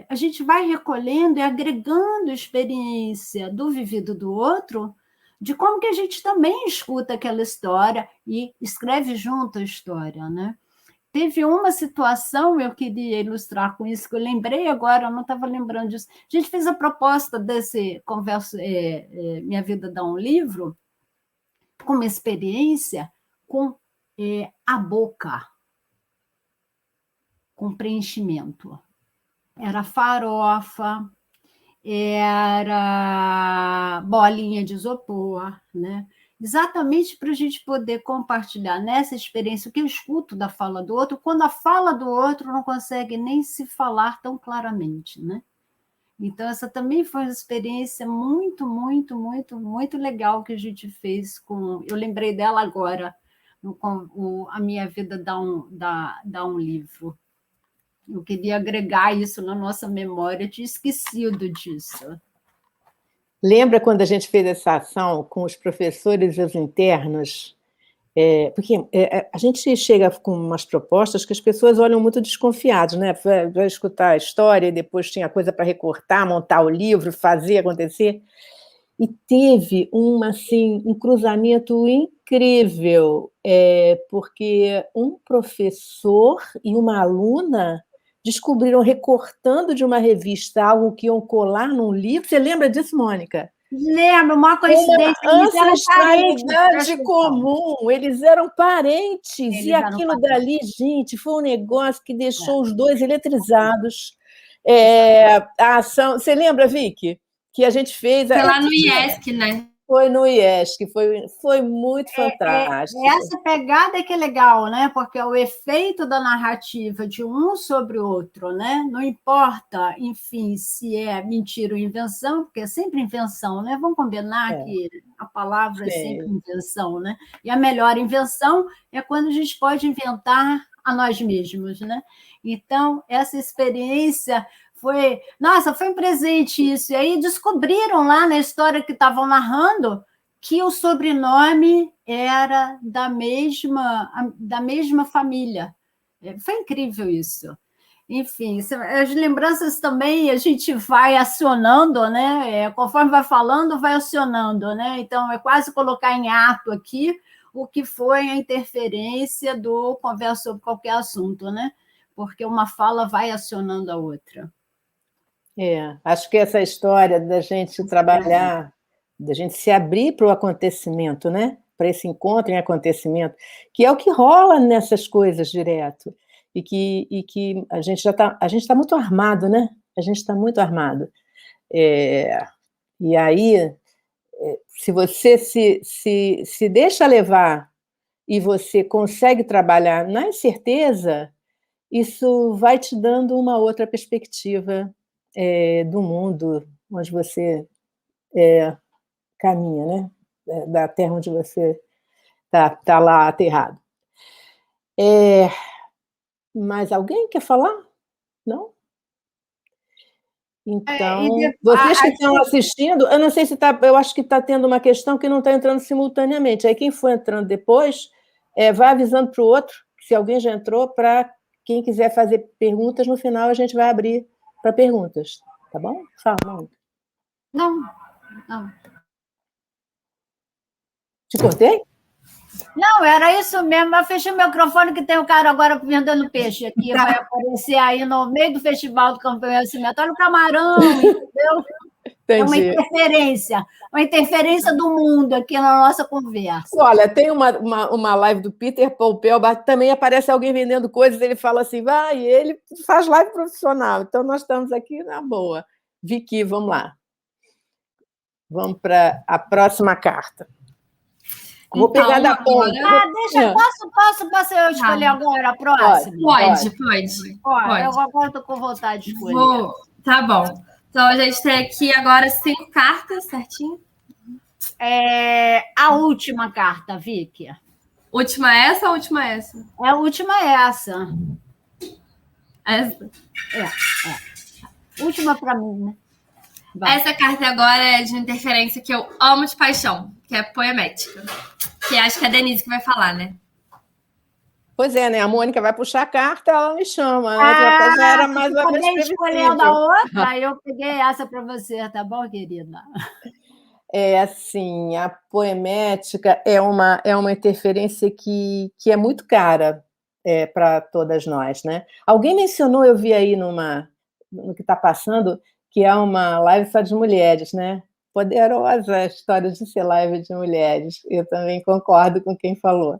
a gente vai recolhendo e agregando experiência do vivido do outro, de como que a gente também escuta aquela história e escreve junto a história, né? Teve uma situação, eu queria ilustrar com isso, que eu lembrei agora, eu não estava lembrando disso. A gente fez a proposta desse Conversa, Minha Vida Dá um Livro, com uma experiência com a boca, com preenchimento. Era farofa, era bolinha de isopor, né? Exatamente para a gente poder compartilhar nessa experiência o que eu escuto da fala do outro, quando a fala do outro não consegue nem se falar tão claramente, né? Então, essa também foi uma experiência muito, muito, muito, muito legal que a gente fez com... Eu lembrei dela agora, A Minha Vida Dá um Livro. Eu queria agregar isso na nossa memória, tinha esquecido disso. Lembra quando a gente fez essa ação com os professores e os internos? Porque a gente chega com umas propostas que as pessoas olham muito desconfiadas, né? Vai escutar a história e depois tinha coisa para recortar, montar o livro, fazer acontecer. e teve um cruzamento incrível, porque um professor e uma aluna descobriram, recortando de uma revista, algo que iam colar num livro. Você lembra disso, Mônica? Lembro, uma coincidência, Uma ancestralidade comum, eles eram parentes, e aquilo dali, gente, foi um negócio que deixou os dois eletrizados. A ação, você lembra, Vicky? Que a gente fez... Foi lá no IESC, né? Foi no IESC, foi muito fantástico. Essa pegada que é legal, né? Porque o efeito da narrativa de um sobre o outro, né? Não importa, enfim, se é mentira ou invenção, porque é sempre invenção, né? Vamos combinar que a palavra é sempre invenção, né? E a melhor invenção é quando a gente pode inventar a nós mesmos, né? Então, essa experiência foi um presente isso. E aí descobriram lá na história que estavam narrando que o sobrenome era da mesma família. Foi incrível isso. Enfim, as lembranças também a gente vai acionando, né? Conforme vai falando, vai acionando, né? Então, é quase colocar em ato aqui o que foi a interferência do conversa sobre qualquer assunto, né? Porque uma fala vai acionando a outra. Acho que essa história da gente trabalhar, da gente se abrir para o acontecimento, né? Para esse encontro em acontecimento, que é o que rola nessas coisas direto, e que a gente está muito armado, né? A gente está muito armado. E aí, se você se deixa levar e você consegue trabalhar na incerteza, isso vai te dando uma outra perspectiva do mundo onde você caminha, né? Da terra onde você está lá aterrado. Mas alguém quer falar? Não? Então, vocês que estão assistindo, eu não sei se está... Eu acho que está tendo uma questão que não está entrando simultaneamente. Aí quem for entrando depois, vai avisando para o outro, se alguém já entrou, para quem quiser fazer perguntas, no final a gente vai abrir para perguntas. Tá bom? Fala, Mônica. Não. Te cortei? Não, era isso mesmo. Eu fechei o microfone que tem um cara agora vendendo peixe aqui. Vai aparecer aí no meio do Festival do Campo Conhecimento. Olha o camarão, entendeu? Entendi. É uma interferência do mundo aqui na nossa conversa. Olha, tem uma live do Peter Poupel, também aparece alguém vendendo coisas, ele fala assim, e ele faz live profissional. Então, nós estamos aqui na boa. Vicky, vamos lá. Vamos para a próxima carta. Vou pegar da ponta. Posso eu escolher agora a próxima? Pode. Eu agora estou com vontade de escolher. Tá bom. Então, a gente tem aqui agora 5 cartas, certinho? A última carta, Vicky. Última essa ou última essa? A última essa. Essa? Última para mim, né? Vai. Essa carta agora é de uma interferência que eu amo de paixão, que é poemética. Que acho que é a Denise que vai falar, né? Pois é, né? A Mônica vai puxar a carta, ela me chama. Né? Já era mais ou menos previsível. Escolhendo a outra, eu peguei essa para você, tá bom, querida? Assim, a poemética é uma interferência que é muito cara para todas nós, né? Alguém mencionou, eu vi aí no que está passando, que é uma live só de mulheres, né? Poderosa a história de ser live de mulheres. Eu também concordo com quem falou.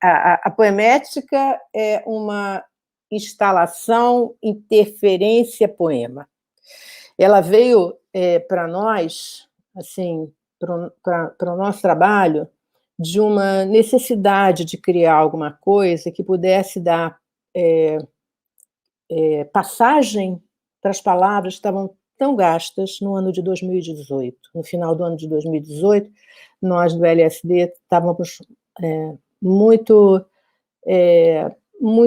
A poemética é uma instalação, interferência, poema. Ela veio para nós, assim, para o nosso trabalho, de uma necessidade de criar alguma coisa que pudesse dar passagem para as palavras que estavam tão gastas no ano de 2018. No final do ano de 2018, nós do LSD estávamos muito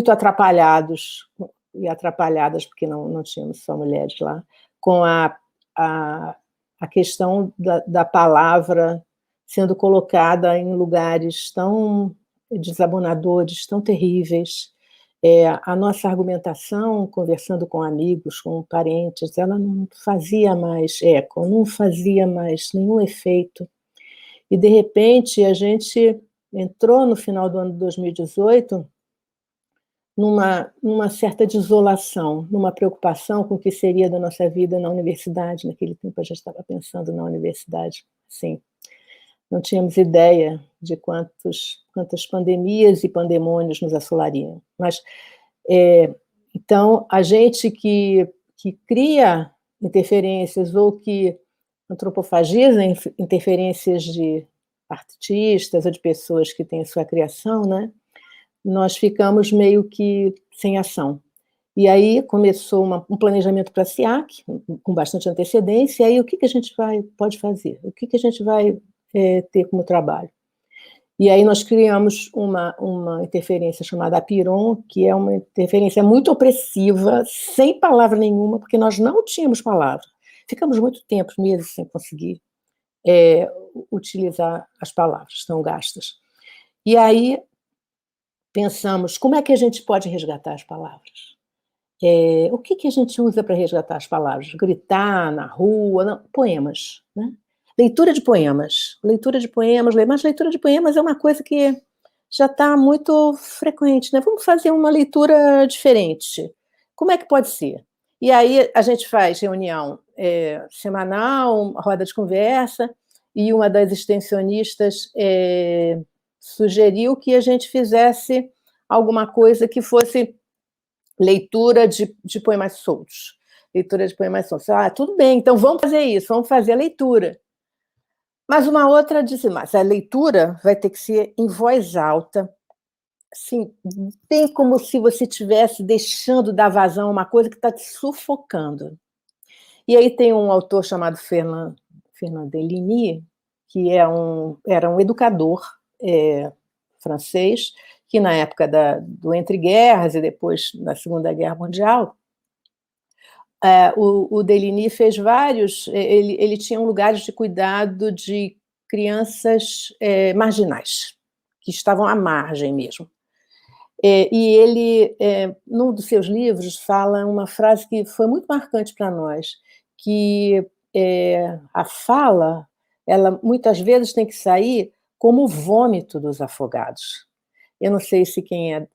atrapalhados, e atrapalhadas, porque não tínhamos só mulheres lá, com a questão da palavra sendo colocada em lugares tão desabonadores, tão terríveis, A nossa argumentação, conversando com amigos, com parentes, ela não fazia mais eco, não fazia mais nenhum efeito. E, de repente, a gente entrou no final do ano de 2018 numa certa desolação, numa preocupação com o que seria da nossa vida na universidade. Naquele tempo, a gente estava pensando na universidade, sim. Não tínhamos ideia de quantas pandemias e pandemônios nos assolariam. Mas, então, a gente que cria interferências ou que antropofagiza interferências de artistas ou de pessoas que têm a sua criação, né? Nós ficamos meio que sem ação. E aí começou um planejamento para a SIAC, com bastante antecedência, e aí o que a gente pode fazer? O que a gente vai ter como trabalho? E aí nós criamos uma interferência chamada Apiron, que é uma interferência muito opressiva, sem palavra nenhuma, porque nós não tínhamos palavra. Ficamos muito tempo, meses, sem conseguir utilizar as palavras tão gastas. E aí pensamos, como é que a gente pode resgatar as palavras? O que a gente usa para resgatar as palavras? Gritar na rua? Não, poemas, né? Leitura de poemas, mas leitura de poemas é uma coisa que já está muito frequente, né? Vamos fazer uma leitura diferente. Como é que pode ser? E aí a gente faz reunião semanal, roda de conversa, e uma das extensionistas sugeriu que a gente fizesse alguma coisa que fosse leitura de poemas soltos. Leitura de poemas soltos. Tudo bem, então vamos fazer isso, vamos fazer a leitura. Mas uma outra disse, mas a leitura vai ter que ser em voz alta, assim, bem como se você estivesse deixando dar vazão a uma coisa que está te sufocando. E aí tem um autor chamado Fernand Deligny, que era um educador francês, que na época do Entre Guerras e depois da Segunda Guerra Mundial, o Deligny fez vários, ele tinha lugares de cuidado de crianças marginais, que estavam à margem mesmo. E ele, num dos seus livros, fala uma frase que foi muito marcante para nós, que a fala, ela muitas vezes tem que sair como o vômito dos afogados. Eu não sei se quem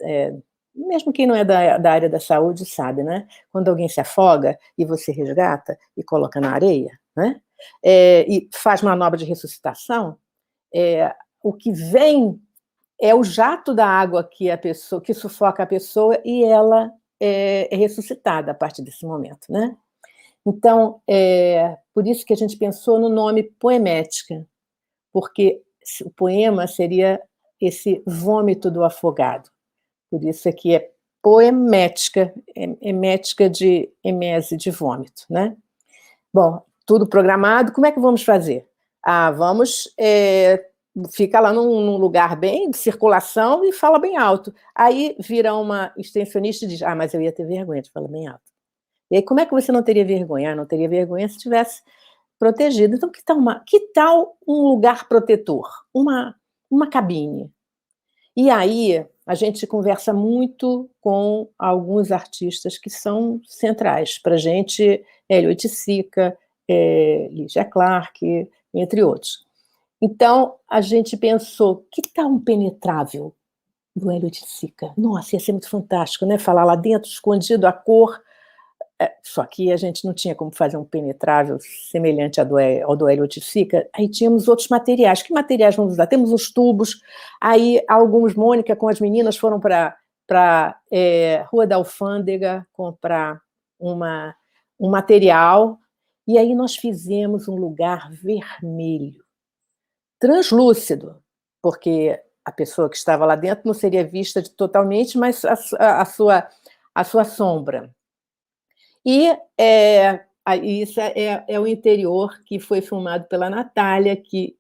mesmo quem não é da área da saúde sabe, né? Quando alguém se afoga e você resgata e coloca na areia, né? E faz manobra de ressuscitação, o que vem é o jato da água que sufoca a pessoa e ela é ressuscitada a partir desse momento, né? Então, por isso que a gente pensou no nome poemética, porque o poema seria esse vômito do afogado. Por isso aqui é poemética, emética de emese, de vômito, né? Bom, tudo programado, como é que vamos fazer? Vamos ficar lá num lugar bem de circulação e fala bem alto. Aí vira uma extensionista e diz, mas eu ia ter vergonha de falar bem alto. E aí, como é que você não teria vergonha? Não teria vergonha se estivesse protegido. Então, que tal um lugar protetor? Uma cabine. E aí, a gente conversa muito com alguns artistas que são centrais para a gente, Hélio Oiticica, Lígia Clark, entre outros. Então, a gente pensou, que tal um penetrável do Hélio Oiticica? Nossa, ia ser muito fantástico, né? Falar lá dentro, escondido, a cor. Só que a gente não tinha como fazer um penetrável semelhante ao do Hélio Oiticica. Aí tínhamos outros materiais. Que materiais vamos usar? Temos os tubos. Aí Mônica com as meninas foram para Rua da Alfândega comprar um material. E aí nós fizemos um lugar vermelho, translúcido, porque a pessoa que estava lá dentro não seria vista totalmente, mas a sua sombra. E isso é o interior que foi filmado pela Natália, que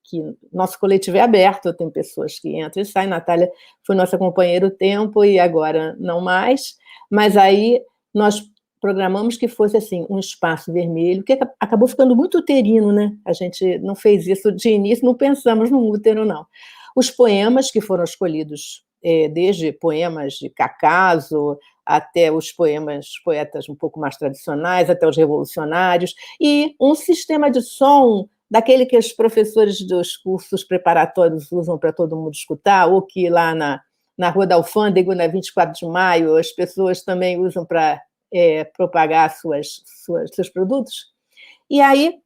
nosso coletivo é aberto, tem pessoas que entram e saem. Natália foi nossa companheira o tempo e agora não mais, mas aí nós programamos que fosse assim, um espaço vermelho, que acabou ficando muito uterino, né? A gente não fez isso de início, não pensamos no útero, não. Os poemas que foram escolhidos desde poemas de Cacaso até os poetas um pouco mais tradicionais, até os revolucionários, e um sistema de som daquele que os professores dos cursos preparatórios usam para todo mundo escutar, ou que lá na Rua da Alfândega, na 24 de Maio, as pessoas também usam para propagar seus produtos. E aí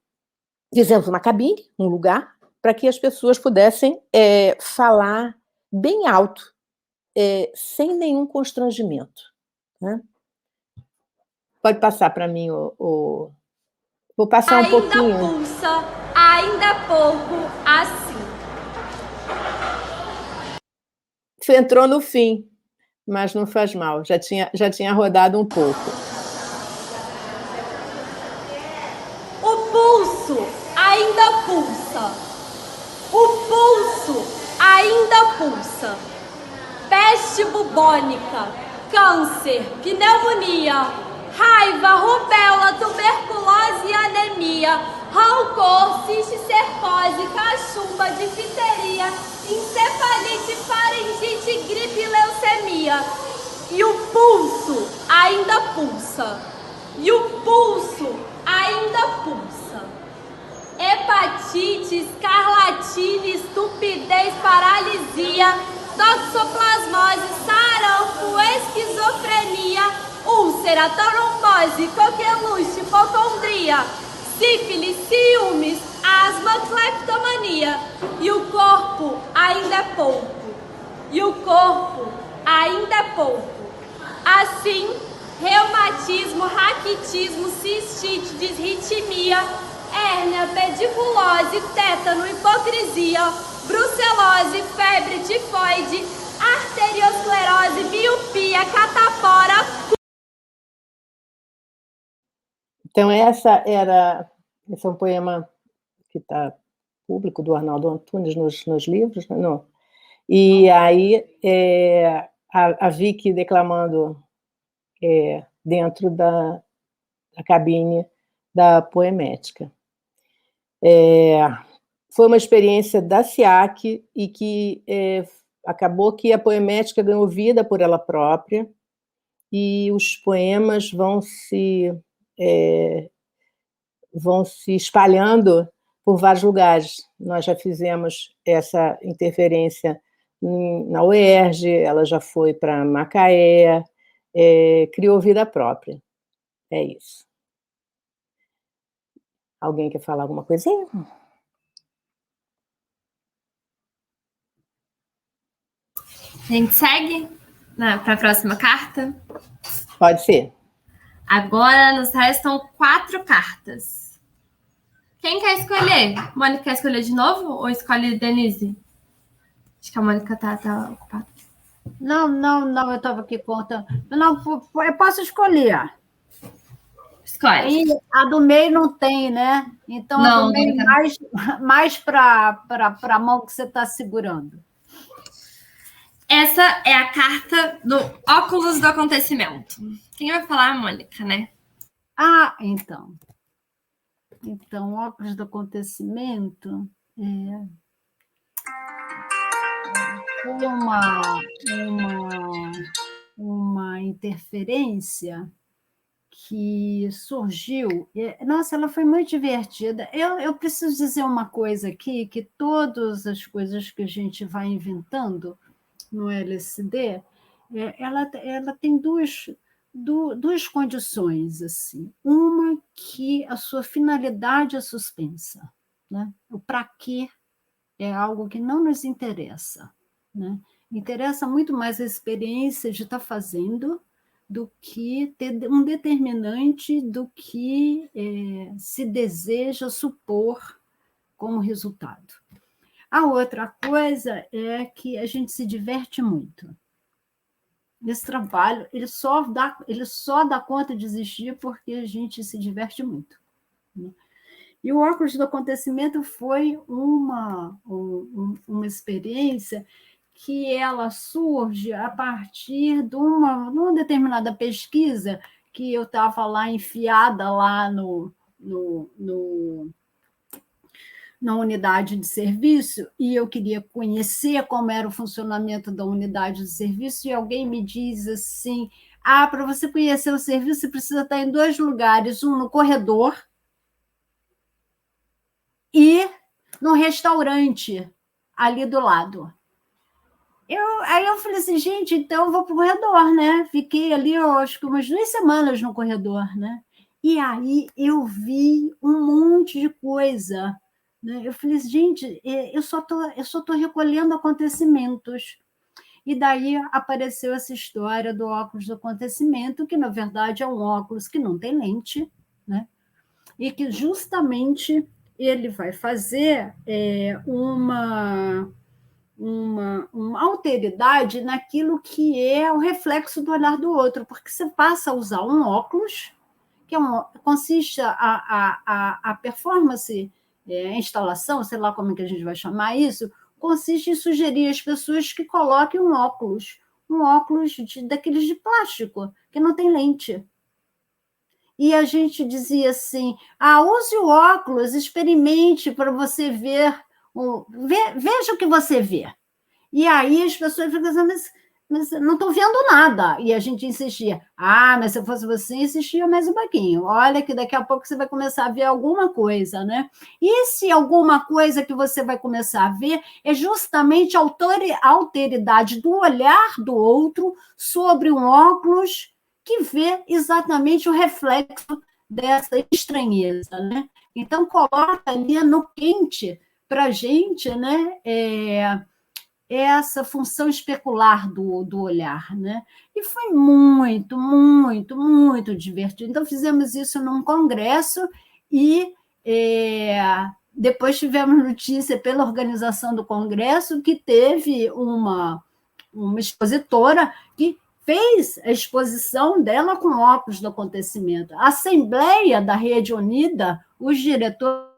fizemos uma cabine, um lugar, para que as pessoas pudessem falar bem alto, sem nenhum constrangimento. Né? Pode passar para mim Vou passar um pouquinho. Ainda pulsa, ainda pouco, assim. Você entrou no fim, mas não faz mal, já tinha rodado um pouco. O pulso ainda pulsa. O pulso ainda pulsa. Peste bubônica, câncer, pneumonia, raiva, rubéola, tuberculose e anemia, rancor, cisticercose, cachumba, difteria, encefalite, faringite, gripe e leucemia. E o pulso ainda pulsa. E o pulso ainda pulsa. Hepatite, escarlatine, estupidez, paralisia, toxoplasmose, sarampo, esquizofrenia, úlcera, trombose, coqueluche, hipocondria, sífilis, ciúmes, asma, cleptomania. E o corpo ainda é pouco. E o corpo ainda é pouco. Assim, reumatismo, raquitismo, cistite, disritmia, hérnia, pediculose, tétano, hipocrisia, brucelose, febre, tifoide, arteriosclerose, miopia, catapora. Então, esse é um poema que está público, do Arnaldo Antunes, nos livros, não? E aí a Vicky declamando dentro da cabine da Poemética. Foi uma experiência da SIAC e que acabou que a Poemética ganhou vida por ela própria e os poemas vão se espalhando por vários lugares. Nós já fizemos essa interferência na UERJ, ela já foi para Macaé, criou vida própria. É isso. Alguém quer falar alguma coisinha? A gente segue para a próxima carta? Pode ser. Agora nos restam 4 cartas. Quem quer escolher? Mônica quer escolher de novo ou escolhe Denise? Acho que a Mônica tá ocupada. Não, eu estava aqui contando. Não, eu posso escolher. Escolhe. E a do meio não tem, né? Então, não, a do meio mais para a mão que você está segurando. Essa é a carta do óculos do acontecimento. Quem vai falar é a Mônica, né? Então. Então, óculos do acontecimento foi uma interferência que surgiu. Nossa, ela foi muito divertida. Eu preciso dizer uma coisa aqui, que todas as coisas que a gente vai inventando no LSD, ela tem duas condições. Assim. Uma, que a sua finalidade é suspensa. Né? O para quê é algo que não nos interessa. Né? Interessa muito mais a experiência de estar fazendo do que ter um determinante do que se deseja supor como resultado. A outra coisa é que a gente se diverte muito. Esse trabalho ele só dá conta de existir porque a gente se diverte muito. Né? E o óculos do acontecimento foi uma experiência que ela surge a partir de uma determinada pesquisa que eu estava lá enfiada lá no na unidade de serviço e eu queria conhecer como era o funcionamento da unidade de serviço e alguém me diz assim, para você conhecer o serviço você precisa estar em 2 lugares, um no corredor e no restaurante ali do lado. Aí eu falei assim, gente, então eu vou para o corredor, né? Fiquei ali, eu acho que umas 2 semanas no corredor, né? E aí eu vi um monte de coisa, né? Eu falei, gente, eu só tô recolhendo acontecimentos. E daí apareceu essa história do óculos do acontecimento, que na verdade é um óculos que não tem lente, né? E que justamente ele vai fazer uma alteridade naquilo que é o reflexo do olhar do outro, porque você passa a usar um óculos, que consiste a performance, a instalação, sei lá como é que a gente vai chamar isso, consiste em sugerir às pessoas que coloquem um óculos daqueles de plástico, que não tem lente. E a gente dizia assim, use o óculos, experimente para você ver, veja o que você vê. E aí as pessoas ficam assim, mas não estou vendo nada. E a gente insistia, mas se eu fosse você, insistia mais um pouquinho. Olha que daqui a pouco você vai começar a ver alguma coisa, né? E se alguma coisa que você vai começar a ver é justamente a alteridade do olhar do outro sobre um óculos que vê exatamente o reflexo dessa estranheza, né? Então, coloca ali no quente para a gente, né? Essa função especular do olhar, né? E foi muito, muito, muito divertido. Então, fizemos isso num congresso e depois tivemos notícia pela organização do congresso que teve uma expositora que fez a exposição dela com óculos do acontecimento. A Assembleia da Rede Unida, os diretores.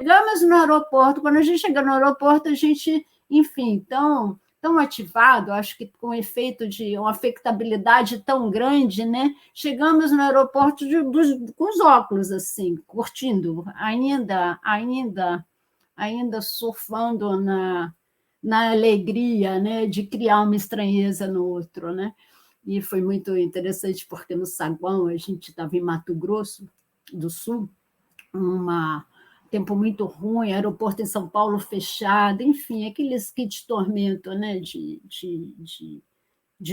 Chegamos no aeroporto, quando a gente chega no aeroporto, a gente, enfim, tão ativado, acho que com efeito de uma afetabilidade tão grande, né? Chegamos no aeroporto com os óculos, assim, curtindo, ainda surfando na alegria, né, de criar uma estranheza no outro, né? E foi muito interessante, porque no saguão a gente estava em Mato Grosso do Sul, tempo muito ruim, aeroporto em São Paulo fechado, enfim, aqueles kits de tormento, né, de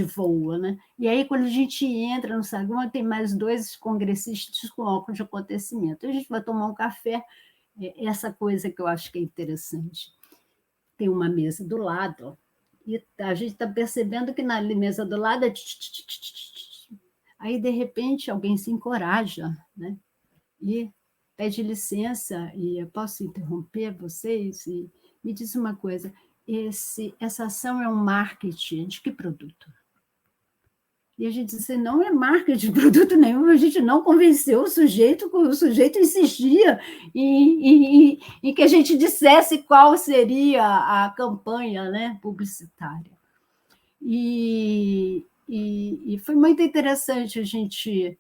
voo, né? E aí, quando a gente entra no saguão, tem mais 2 congressistas com óculos de acontecimento. A gente vai tomar um café, essa coisa que eu acho que é interessante. Tem uma mesa do lado, e a gente está percebendo que na mesa do lado é... Aí, de repente, alguém se encoraja, né? E pede licença, e eu posso interromper vocês? E me diz uma coisa, essa ação é um marketing de que produto? E a gente disse, não é marketing de produto nenhum, a gente não convenceu o sujeito insistia em que a gente dissesse qual seria a campanha, né, publicitária. E foi muito interessante a gente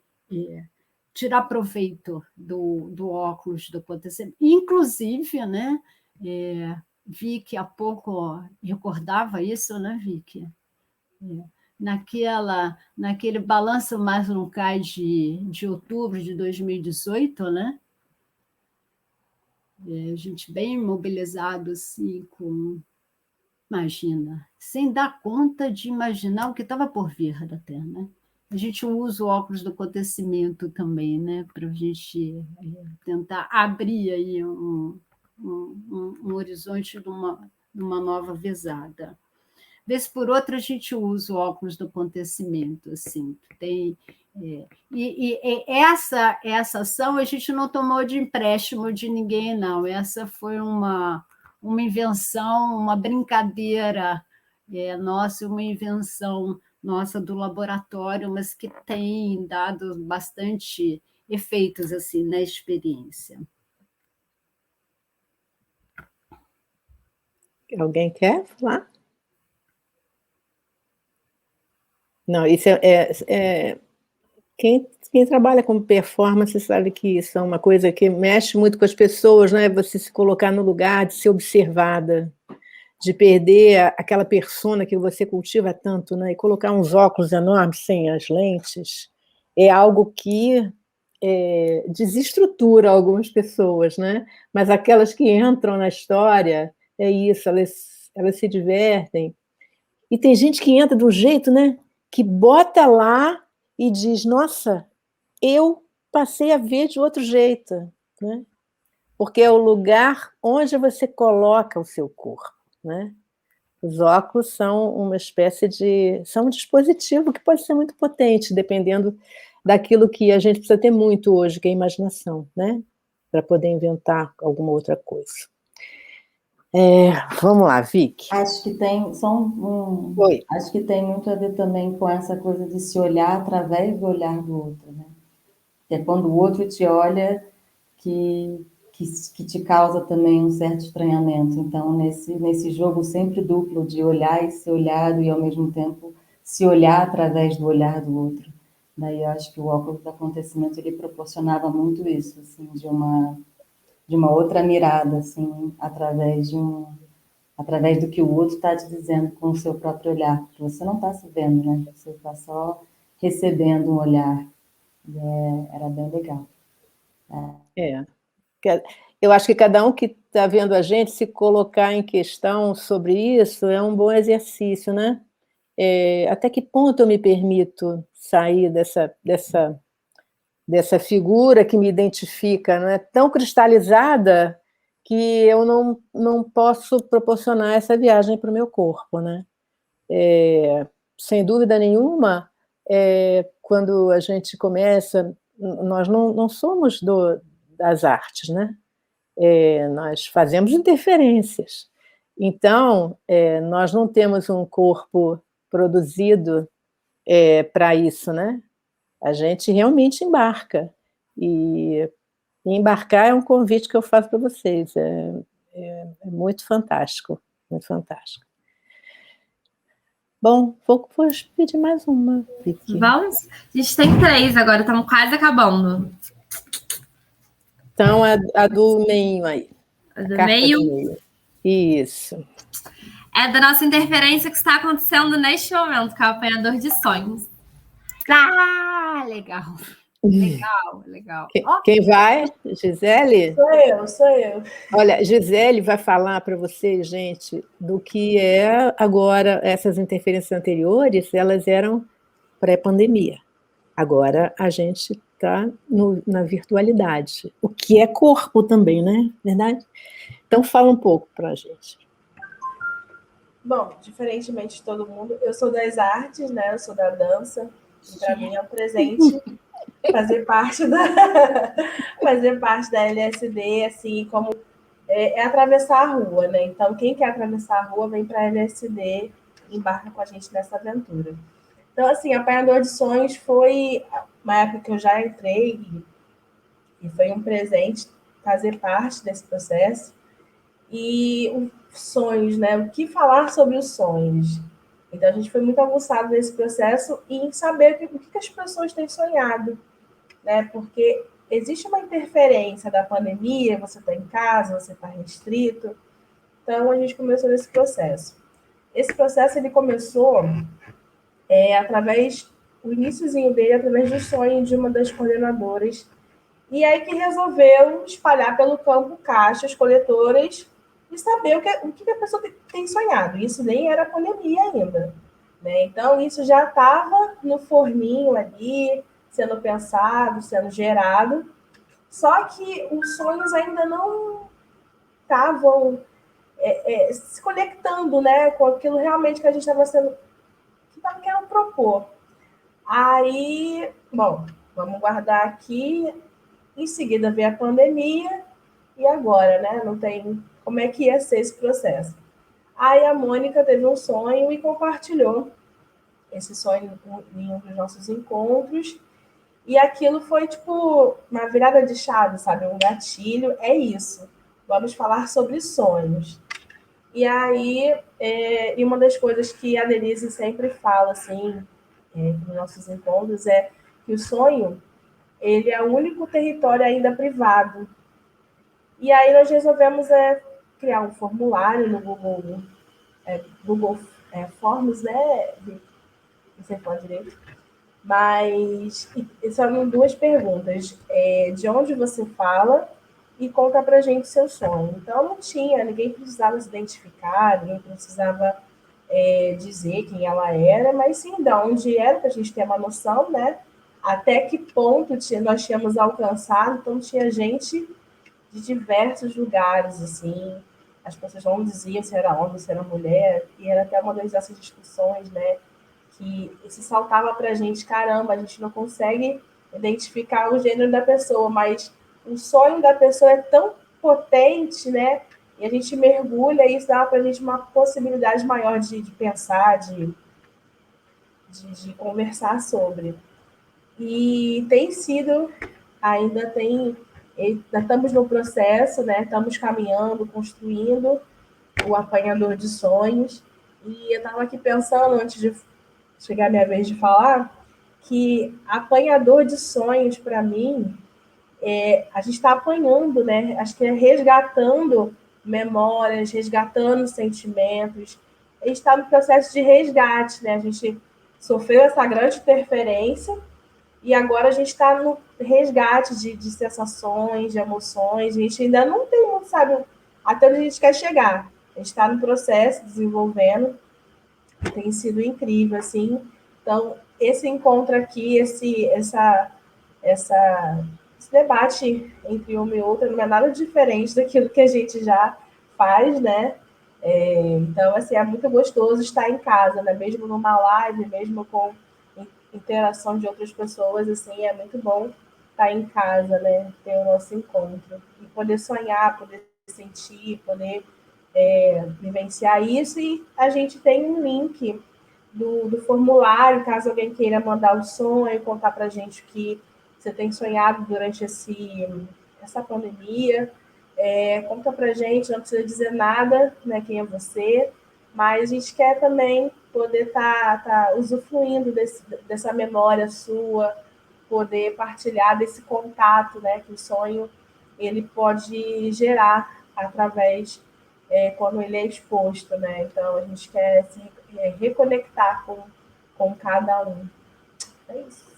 tirar proveito do óculos do acontecimento. Inclusive, né, Vicky há pouco recordava isso, né, Vicky? Naquele balanço mais não cai de outubro de 2018, né? A gente bem mobilizado, assim, imagina, sem dar conta de imaginar o que estava por vir até, né? A gente usa o óculos do acontecimento também, né? Para a gente tentar abrir aí um horizonte de uma nova visada. Vez por outra, a gente usa o óculos do acontecimento, assim, tem... essa ação a gente não tomou de empréstimo de ninguém, não. Essa foi uma invenção, uma brincadeira nossa, uma invenção nossa do laboratório, mas que tem dado bastante efeitos assim na experiência. Alguém quer falar? Não, isso Quem trabalha com performance sabe que isso é uma coisa que mexe muito com as pessoas, né? Você se colocar no lugar de ser observada, de perder aquela persona que você cultiva tanto, né? E colocar uns óculos enormes sem as lentes é algo que desestrutura algumas pessoas, né? Mas aquelas que entram na história, é isso, elas se divertem. E tem gente que entra de um jeito, né? Que bota lá e diz, nossa, eu passei a ver de outro jeito, né? Porque é o lugar onde você coloca o seu corpo, né? Os óculos são uma espécie de... são um dispositivo que pode ser muito potente, dependendo daquilo que a gente precisa ter muito hoje, que é a imaginação, né? Para poder inventar alguma outra coisa. Vamos lá, Vicky. Acho que tem Oi. acho que tem muito a ver também com essa coisa de se olhar através do olhar do outro, né? Que é quando o outro te olha que te causa também um certo estranhamento. Então, nesse jogo sempre duplo de olhar e ser olhado, e ao mesmo tempo se olhar através do olhar do outro. Daí eu acho que o óculos do acontecimento ele proporcionava muito isso, assim, de uma outra mirada, assim, através do que o outro está te dizendo com o seu próprio olhar, porque você não está se vendo, né? Você está só recebendo um olhar. E era bem legal. Eu acho que cada um que está vendo a gente se colocar em questão sobre isso é um bom exercício, né? Até que ponto eu me permito sair dessa figura que me identifica, não é tão cristalizada que eu não posso proporcionar essa viagem para o meu corpo, né? Sem dúvida nenhuma, quando a gente começa, nós não somos das artes, né? Nós fazemos interferências. Então, nós não temos um corpo produzido para isso, né? A gente realmente embarca. E embarcar é um convite que eu faço para vocês. É muito fantástico, muito fantástico. Bom, vou pedir mais uma, Vicky. Vamos? A gente tem 3 agora, estamos quase acabando. Então, a do meio aí. A do meio. Isso. É da nossa interferência que está acontecendo neste momento, com o apanhador de sonhos. Ah, legal. Legal. Quem vai? Gisele? Sou eu. Olha, Gisele vai falar para vocês, gente, do que é agora, essas interferências anteriores, elas eram pré-pandemia. Agora a gente está na virtualidade, o que é corpo também, né? Verdade? Então fala um pouco para a gente. Bom, diferentemente de todo mundo, eu sou das artes, né? Eu sou da dança, e para mim é um presente fazer parte da LSD, assim, como atravessar a rua, né? Então, quem quer atravessar a rua vem para a LSD e embarca com a gente nessa aventura. Então, assim, Apanhador de Sonhos foi uma época que eu já entrei e foi um presente fazer parte desse processo. E os sonhos, né? O que falar sobre os sonhos? Então, a gente foi muito aguçado nesse processo e em saber o que as pessoas têm sonhado, né? Porque existe uma interferência da pandemia, você está em casa, você está restrito. Então, a gente começou nesse processo. Esse processo, ele começou o iniciozinho dele, através do sonho de uma das coordenadoras, e aí que resolveu espalhar pelo campo caixas coletoras e saber o que a pessoa tem sonhado. Isso nem era pandemia ainda, né? Então, isso já estava no forninho ali, sendo pensado, sendo gerado, só que os sonhos ainda não estavam se conectando, né, com aquilo realmente que a gente estava querendo propor. Aí, bom, vamos guardar aqui, em seguida veio a pandemia, e agora, né, não tem como é que ia ser esse processo. Aí a Mônica teve um sonho e compartilhou esse sonho em um dos nossos encontros, e aquilo foi tipo uma virada de chave, sabe? Um gatilho, é isso. Vamos falar sobre sonhos. E aí, e uma das coisas que a Denise sempre fala, assim, nos nossos encontros, é que que o sonho, ele é o único território ainda privado. E aí nós resolvemos criar um formulário no Google Forms, né? Não sei qual direito. Mas são duas perguntas. De onde você fala e conta pra gente seu sonho. Então não tinha, ninguém precisava se identificar, ninguém precisava dizer quem ela era, mas sim de onde era, para a gente ter uma noção, né? Até que ponto nós tínhamos alcançado. Então tinha gente de diversos lugares, assim. As pessoas não diziam se era homem, se era mulher, e era até uma dessas discussões, né? Que isso saltava para a gente, caramba, a gente não consegue identificar o gênero da pessoa, mas o sonho da pessoa é tão potente, né? E a gente mergulha e isso dá para a gente uma possibilidade maior de pensar, de conversar sobre. E tem sido, ainda estamos no processo, né? Estamos caminhando, construindo o apanhador de sonhos. E eu estava aqui pensando, antes de chegar a minha vez de falar, que apanhador de sonhos, para mim, a gente está apanhando, né? Acho que é resgatando memórias, resgatando sentimentos. A gente está no processo de resgate, né? A gente sofreu essa grande interferência e agora a gente está no resgate de sensações, de emoções. A gente ainda não tem muito, sabe, até onde a gente quer chegar. A gente está no processo, desenvolvendo, e tem sido incrível, assim. Então, esse encontro aqui, esse debate entre uma e outra não é nada diferente daquilo que a gente já faz, né? Então, assim, é muito gostoso estar em casa, né? Mesmo numa live, mesmo com interação de outras pessoas, assim, é muito bom estar em casa, né? Ter o nosso encontro. E poder sonhar, poder sentir, poder vivenciar isso. E a gente tem um link do formulário, caso alguém queira mandar o sonho, contar para a gente o que você tem sonhado durante essa pandemia. Conta para a gente, não precisa dizer nada, né, quem é você, mas a gente quer também poder estar usufruindo dessa memória sua, poder partilhar desse contato, né, que o sonho ele pode gerar através quando ele é exposto, né? Então a gente quer se reconectar com cada um. É isso.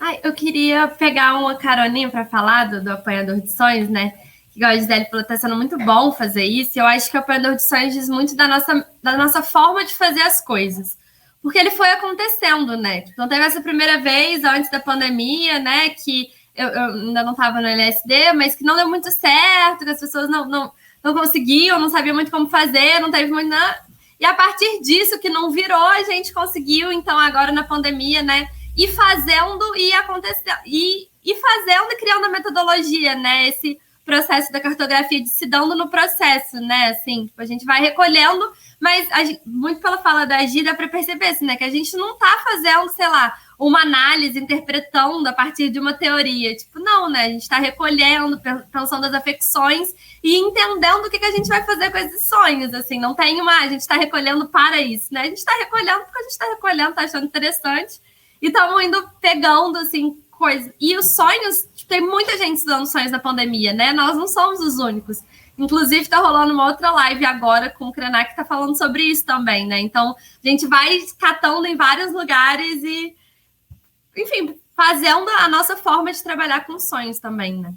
Ai, eu queria pegar uma caroninha para falar do apanhador de sonhos, né? Que a Gisele falou, tá sendo muito bom fazer isso. Eu acho que o apanhador de sonhos diz muito da nossa forma de fazer as coisas. Porque ele foi acontecendo, né? Então teve essa primeira vez, antes da pandemia, né? Que eu ainda não estava no LSD, mas que não deu muito certo, que as pessoas não conseguiam, não sabiam muito como fazer, não teve muito... Não. E a partir disso, que não virou, a gente conseguiu, então, agora na pandemia, né? E fazendo e acontecendo, e fazendo e criando a metodologia, né? Esse processo da cartografia de se dando no processo, né? Assim, tipo, a gente vai recolhendo, mas muito pela fala da Gi, dá para perceber, assim, né? Que a gente não está fazendo, sei lá, uma análise, interpretando a partir de uma teoria. Tipo, não, né? A gente está recolhendo, pensando as afecções e entendendo o que a gente vai fazer com esses sonhos, assim. Não tem a gente está recolhendo para isso, né? A gente está recolhendo porque a gente está recolhendo, está achando interessante. E estamos indo pegando, assim, coisas. E os sonhos, tem muita gente estudando sonhos na pandemia, né? Nós não somos os únicos. Inclusive, está rolando uma outra live agora com o Krenak que está falando sobre isso também, né? Então, a gente vai catando em vários lugares e, enfim, fazendo a nossa forma de trabalhar com sonhos também, né?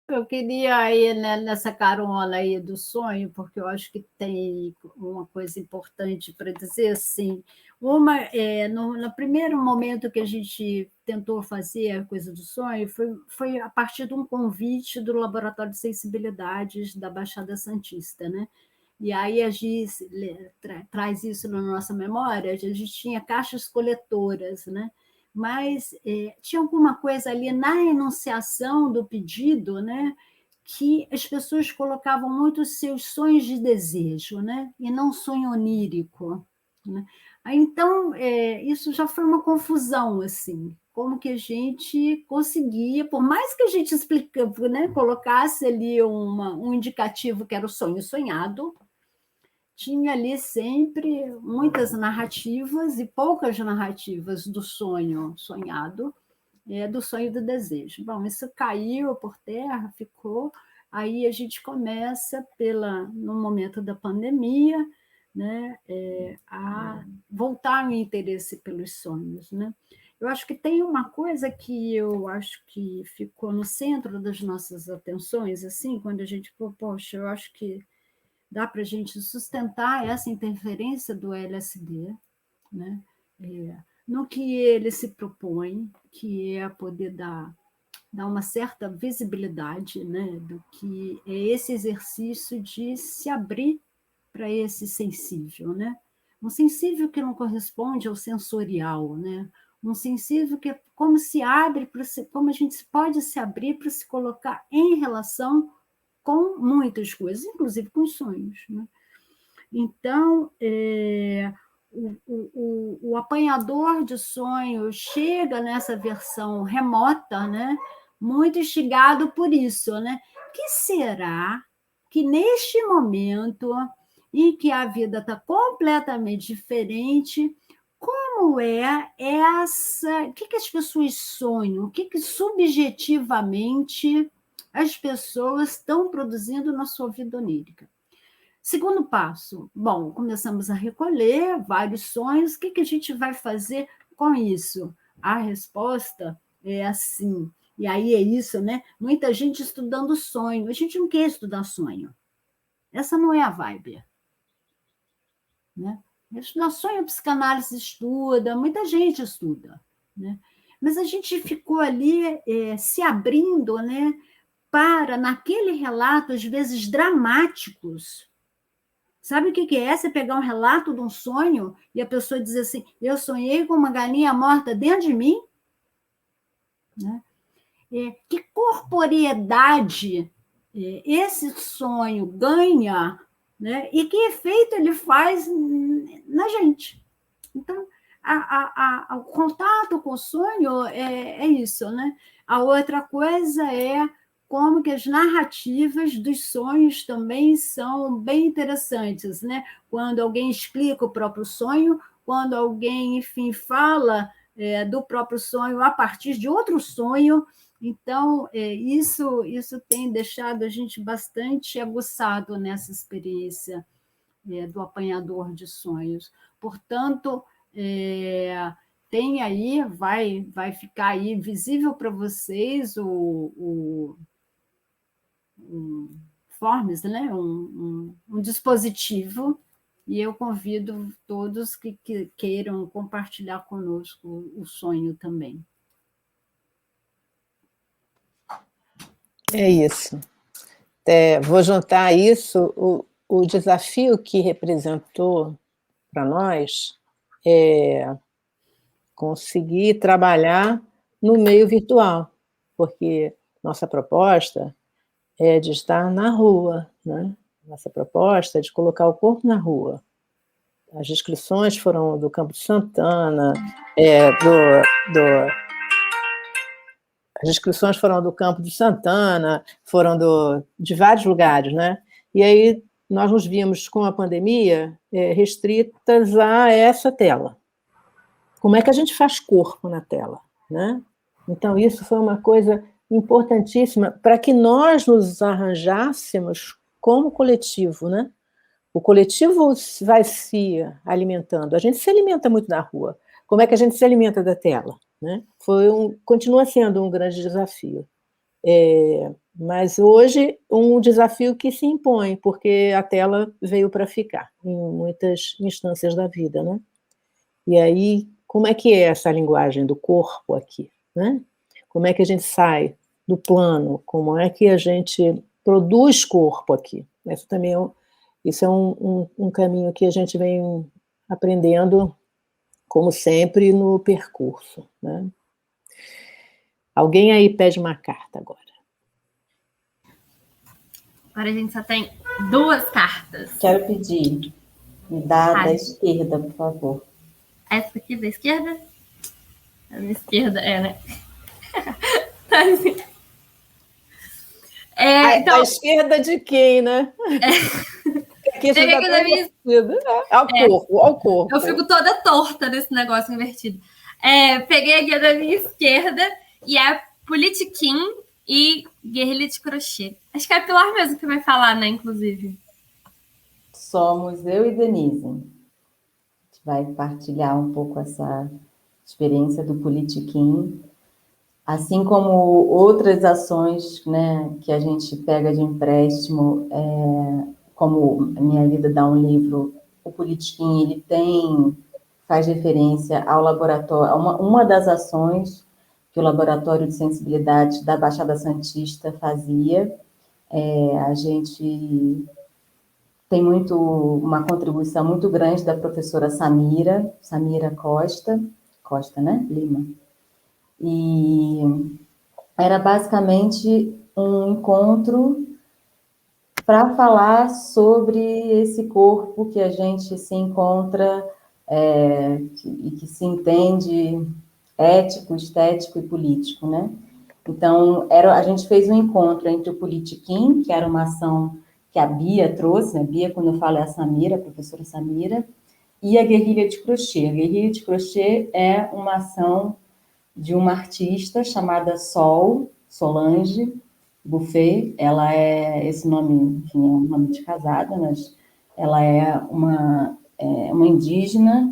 Eu queria ir, né, nessa carona aí do sonho, porque eu acho que tem uma coisa importante para dizer, assim. No primeiro momento que a gente tentou fazer a coisa do sonho, foi a partir de um convite do Laboratório de Sensibilidades da Baixada Santista, né? E aí a gente traz isso na nossa memória, a gente tinha caixas coletoras, né? Mas tinha alguma coisa ali na enunciação do pedido, né, que as pessoas colocavam muito os seus sonhos de desejo, né, e não sonho onírico, né? Então, isso já foi uma confusão, assim, como que a gente conseguia, por mais que a gente né, colocasse ali um indicativo que era o sonho sonhado, tinha ali sempre muitas narrativas e poucas narrativas do sonho sonhado, do sonho do desejo. Bom, isso caiu por terra, ficou. Aí a gente começa, no momento da pandemia, né, a voltar o interesse pelos sonhos, né? Eu acho que tem uma coisa que eu acho que ficou no centro das nossas atenções, assim, quando a gente, poxa, eu acho que dá para a gente sustentar essa interferência do LSD, né? No que ele se propõe, que é poder dar uma certa visibilidade, né, do que é esse exercício de se abrir para esse sensível, né? Um sensível que não corresponde ao sensorial, né? Um sensível que é como se abre, como a gente pode se abrir para se colocar em relação com muitas coisas, inclusive com os sonhos, né? Então, o apanhador de sonhos chega nessa versão remota, né? Muito instigado por isso, né? Que será que neste momento em que a vida está completamente diferente, como é essa... O que as pessoas sonham? O que subjetivamente as pessoas estão produzindo na sua vida onírica? Segundo passo, bom, começamos a recolher vários sonhos, o que a gente vai fazer com isso? A resposta é assim, e aí é isso, né? Muita gente estudando sonho, a gente não quer estudar sonho, essa não é a vibe, né? Estudar sonho, a psicanálise estuda, muita gente estuda, né? Mas a gente ficou ali se abrindo, né, para, naquele relato, às vezes dramáticos. Sabe o que é? Você pegar um relato de um sonho e a pessoa dizer assim, eu sonhei com uma galinha morta dentro de mim? Né? Que corporeidade esse sonho ganha, né? E que efeito ele faz na gente? Então, o contato com o sonho é isso, né? A outra coisa é como que as narrativas dos sonhos também são bem interessantes, né? Quando alguém explica o próprio sonho, quando alguém, enfim, fala do próprio sonho a partir de outro sonho. Então, isso tem deixado a gente bastante aguçado nessa experiência do apanhador de sonhos. Portanto, tem aí, vai ficar aí visível para vocês um Forms, né? um dispositivo, e eu convido todos que queiram compartilhar conosco o sonho também. É isso. Vou juntar a isso o desafio que representou para nós é conseguir trabalhar no meio virtual, porque nossa proposta é de estar na rua, né? Nossa proposta é de colocar o corpo na rua. As inscrições foram do Campo de Santana, as inscrições foram do Campo de Santana, foram de vários lugares, né? E aí nós nos vimos com a pandemia restritas a essa tela. Como é que a gente faz corpo na tela, né? Então isso foi uma coisa importantíssima para que nós nos arranjássemos como coletivo, né? O coletivo vai se alimentando. A gente se alimenta muito da rua. Como é que a gente se alimenta da tela, né? Continua sendo um grande desafio. Mas hoje um desafio que se impõe, porque a tela veio para ficar em muitas instâncias da vida, né? E aí, como é que é essa linguagem do corpo aqui, né? Como é que a gente sai do plano? Como é que a gente produz corpo aqui? Isso é um caminho que a gente vem aprendendo, como sempre, no percurso, né? Alguém aí pede uma carta agora. Agora a gente só tem 2 cartas. Quero pedir. Me dá da esquerda, por favor. Essa aqui da esquerda? A da esquerda, né? Tá assim. Então, a esquerda de quem, né? que isso Peguei já aqui tá da minha... invertido. Ao corpo, ao corpo. Eu fico toda torta nesse negócio invertido. Peguei a guia da minha esquerda e é Politiquim e Guerrilha de Crochê. Acho que é a Pilar mesmo que vai falar, né, inclusive. Somos eu e Denise. A gente vai partilhar um pouco essa experiência do Politiquim, assim como outras ações, né, que a gente pega de empréstimo, como a Minha Vida Dá um Livro, o Politiquim, ele faz referência ao laboratório, uma das ações que o Laboratório de Sensibilidade da Baixada Santista fazia. A gente tem uma contribuição muito grande da professora Samira Costa, né? Lima. E era basicamente um encontro para falar sobre esse corpo que a gente se encontra e que se entende ético, estético e político, né? Então, a gente fez um encontro entre o Politiquim, que era uma ação que a Bia trouxe, né? Bia, quando eu falo, é a Samira, a professora Samira, e a Guerrilha de Crochê. A Guerrilha de Crochê é uma ação de uma artista chamada Solange Buffet. Ela esse nome, enfim, é um nome de casada, mas ela é uma indígena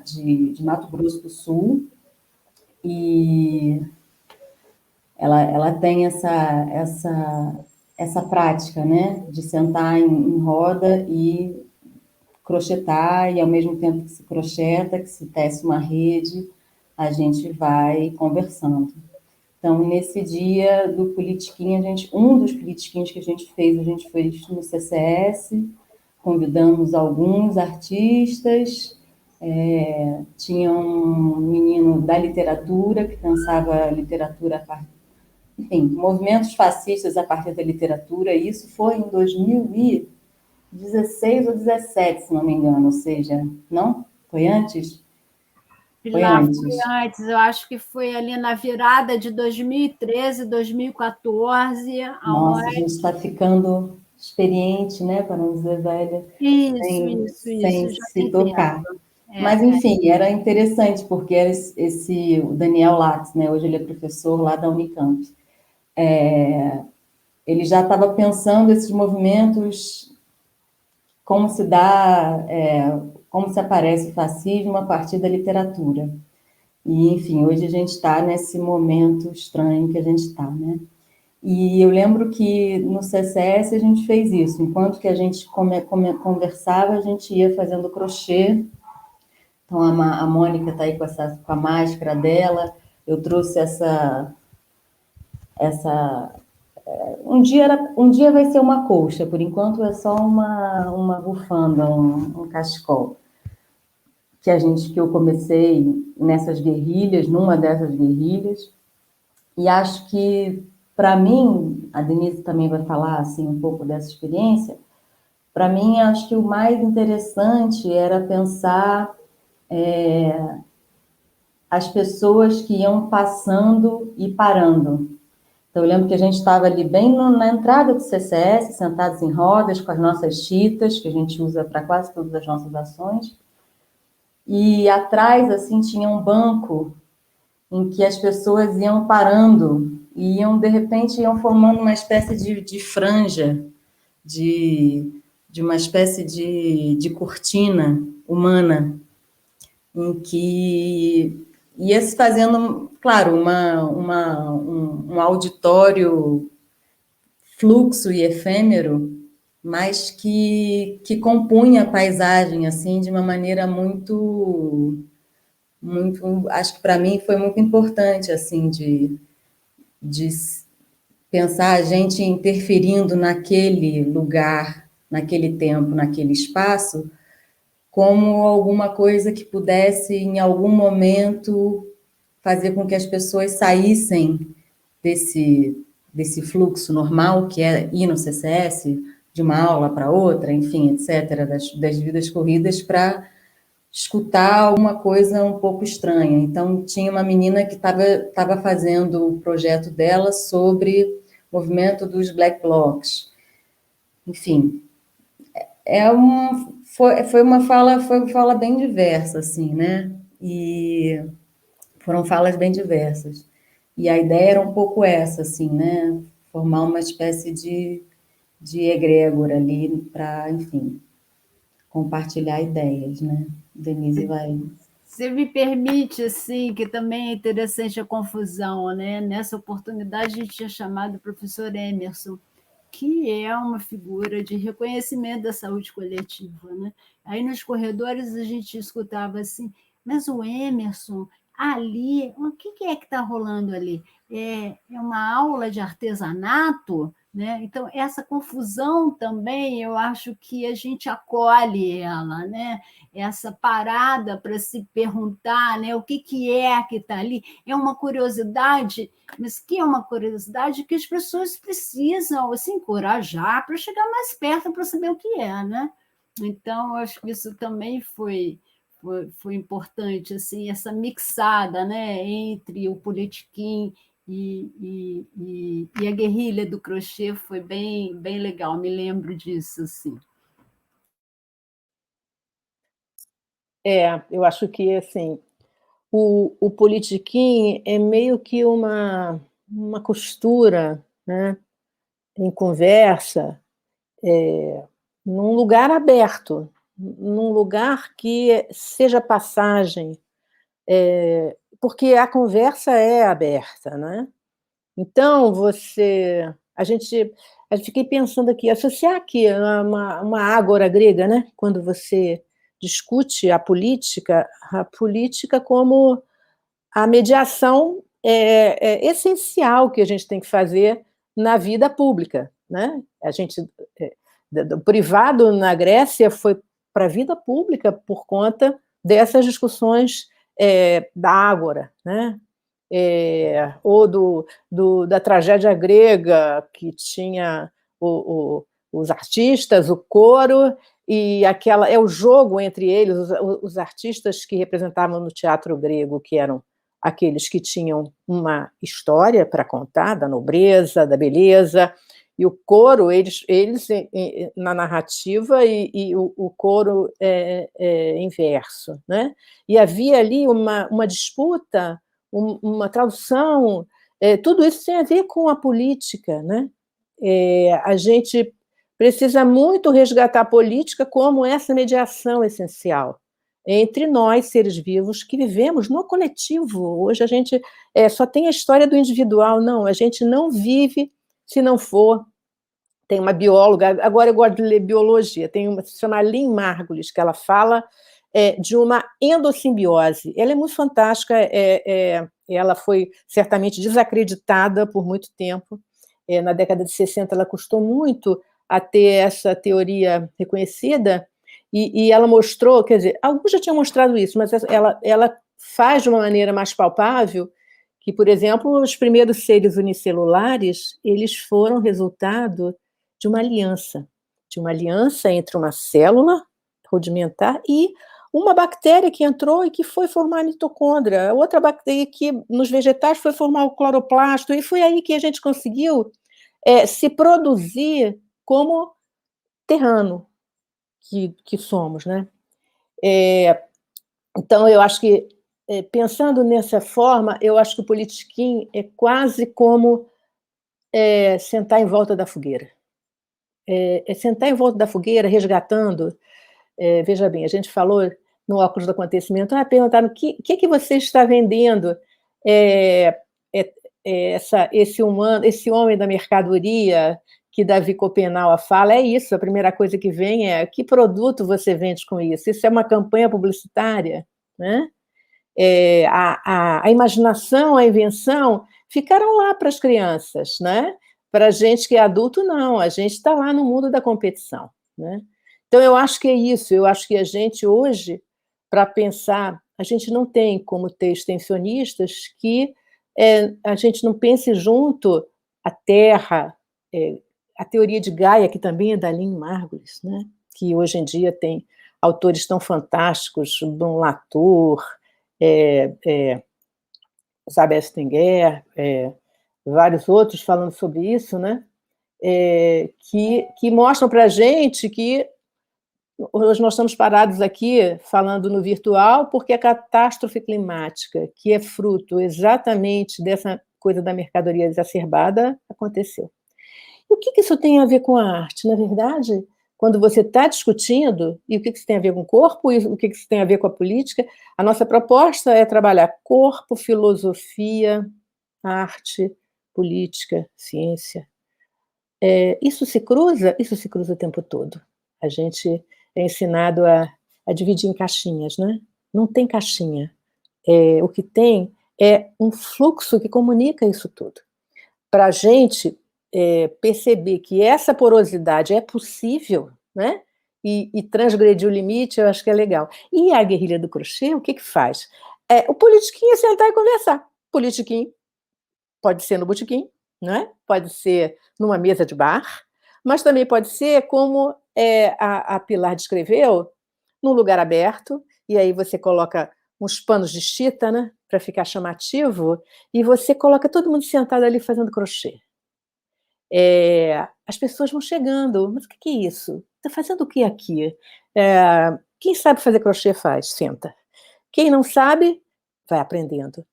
de Mato Grosso do Sul, e ela tem essa prática, né, de sentar em roda e crochetar, e ao mesmo tempo que se crocheta, que se tece uma rede, a gente vai conversando. Então, nesse dia do Politiquim, um dos politiquinhos que a gente fez no CCS, convidamos alguns artistas, tinha um menino da literatura, que pensava literatura a partir, enfim, movimentos fascistas a partir da literatura, e isso foi em 2016 ou 2017, se não me engano, ou seja, não? Foi antes? Pilar, foi antes, eu acho que foi ali na virada de 2013, 2014. Nossa, a gente está ficando experiente, né, para não dizer velha, sem Já se tem tocar. tempo. Mas, enfim, era interessante, porque era o Daniel Latz, né, hoje ele é professor lá da Unicamp. Ele já estava pensando esses movimentos, como se aparece o fascismo a partir da literatura. E, enfim, hoje a gente está nesse momento estranho que a gente está, né? E eu lembro que no CCS a gente fez isso. Enquanto que a gente conversava, a gente ia fazendo crochê. Então, a Mônica está aí com a máscara dela. Eu trouxe um dia vai ser uma colcha, por enquanto é só uma bufanda, um cachecol. Que eu comecei nessas guerrilhas, numa dessas guerrilhas, e acho que, para mim, a Denise também vai falar assim, um pouco dessa experiência, para mim, acho que o mais interessante era pensar as pessoas que iam passando e parando. Então, eu lembro que a gente estava ali bem na entrada do CCS, sentados em rodas, com as nossas chitas, que a gente usa para quase todas as nossas ações, e atrás, assim, tinha um banco em que as pessoas iam parando e de repente, iam formando uma espécie de franja, de uma espécie de cortina humana, em que ia se fazendo, claro, um auditório fluxo e efêmero, mas que compunha a paisagem, assim, de uma maneira muito, acho que para mim foi muito importante, assim, de pensar a gente interferindo naquele lugar, naquele tempo, naquele espaço, como alguma coisa que pudesse, em algum momento, fazer com que as pessoas saíssem desse fluxo normal, que é ir no CCS, de uma aula para outra, enfim, etc., das vidas corridas, para escutar alguma coisa um pouco estranha. Então, tinha uma menina que estava fazendo o projeto dela sobre o movimento dos Black Blocs. Enfim, Foi uma fala bem diversa, assim, né? E foram falas bem diversas. E a ideia era um pouco essa, assim, né? Formar uma espécie de egrégora ali para, enfim, compartilhar ideias, né? Denise vai. Você me permite, assim, que também é interessante a confusão, né? Nessa oportunidade, a gente tinha chamado o professor Emerson, que é uma figura de reconhecimento da saúde coletiva, né? Aí nos corredores a gente escutava assim, mas o Emerson, ali, o que é que está rolando ali? É uma aula de artesanato? Né? Então, essa confusão também, eu acho que a gente acolhe ela, né? Essa parada para se perguntar, né? O que é que está ali? É uma curiosidade, mas que é uma curiosidade que as pessoas precisam se encorajar para chegar mais perto para saber o que é, né? Então, eu acho que isso também foi importante, assim, essa mixada, né, entre o politiquim e a guerrilha do crochê foi bem legal, me lembro disso, assim. Eu acho que, assim, o politiquim é meio que uma costura, né, em conversa, num lugar aberto, num lugar que seja passagem, porque a conversa é aberta, né? Então, eu fiquei pensando aqui, associar aqui uma ágora grega, né? Quando você discute a política como a mediação é essencial que a gente tem que fazer na vida pública, né? A gente, do privado na Grécia foi para a vida pública por conta dessas discussões da ágora, né? Ou da tragédia grega, que tinha os artistas, o coro, e aquela é o jogo entre eles, os artistas que representavam no teatro grego, que eram aqueles que tinham uma história para contar, da nobreza, da beleza, e o coro, eles na narrativa, e o coro inverso, né? E havia ali uma disputa, uma tradução, tudo isso tem a ver com a política, né? A gente precisa muito resgatar a política como essa mediação essencial entre nós, seres vivos, que vivemos no coletivo. Hoje a gente só tem a história do individual. Não, a gente não vive se não for. Tem uma bióloga, agora eu gosto de ler biologia, tem uma, se chama Lynn Margulis, que ela fala de uma endossimbiose. Ela é muito fantástica, ela foi certamente desacreditada por muito tempo. Na década de 60 ela custou muito a ter essa teoria reconhecida, e ela mostrou, quer dizer, alguns já tinham mostrado isso, mas ela faz de uma maneira mais palpável que, por exemplo, os primeiros seres unicelulares, eles foram resultado de uma aliança entre uma célula rudimentar e uma bactéria que entrou e que foi formar a mitocôndria, outra bactéria que nos vegetais foi formar o cloroplasto, e foi aí que a gente conseguiu se produzir como terrano que somos, né? Então, eu acho que, pensando nessa forma, eu acho que o politiquim é quase como sentar em volta da fogueira. Sentar em volta da fogueira, resgatando. Veja bem, a gente falou no óculos do acontecimento, perguntaram o que você está vendendo, esse homem da mercadoria que Davi Copenau fala, é isso, a primeira coisa que vem é que produto você vende com isso? Isso é uma campanha publicitária, né? A imaginação, a invenção ficaram lá para as crianças, né? Para a gente que é adulto, não, a gente está lá no mundo da competição, né? Então, eu acho que é isso, eu acho que a gente hoje, para pensar, a gente não tem como ter extensionistas que a gente não pense junto a Terra, a teoria de Gaia, que também é da Lynn Margulis, né? Que hoje em dia tem autores tão fantásticos, Dom Latour, Isabel Stenger, vários outros falando sobre isso, né? Que mostram para a gente que Hoje nós estamos parados aqui falando no virtual porque a catástrofe climática, que é fruto exatamente dessa coisa da mercadoria exacerbada, aconteceu. E o que isso tem a ver com a arte? Na verdade, quando você está discutindo, e o que isso tem a ver com o corpo, e o que isso tem a ver com a política, a nossa proposta é trabalhar corpo, filosofia, arte, política, ciência. Isso se cruza o tempo todo. A gente é ensinado a dividir em caixinhas, né? Não tem caixinha. O que tem é um fluxo que comunica isso tudo. Para a gente perceber que essa porosidade é possível, né? E transgredir o limite, eu acho que é legal. E a guerrilha do crochê, o que faz? O politiquinho é sentar e conversar. Politiquinho pode ser no botequim, né? Pode ser numa mesa de bar, mas também pode ser como a Pilar descreveu, num lugar aberto, e aí você coloca uns panos de chita, né, para ficar chamativo, e você coloca todo mundo sentado ali fazendo crochê. As pessoas vão chegando, mas o que é isso? Está fazendo o que aqui? Quem sabe fazer crochê faz, senta. Quem não sabe, vai aprendendo.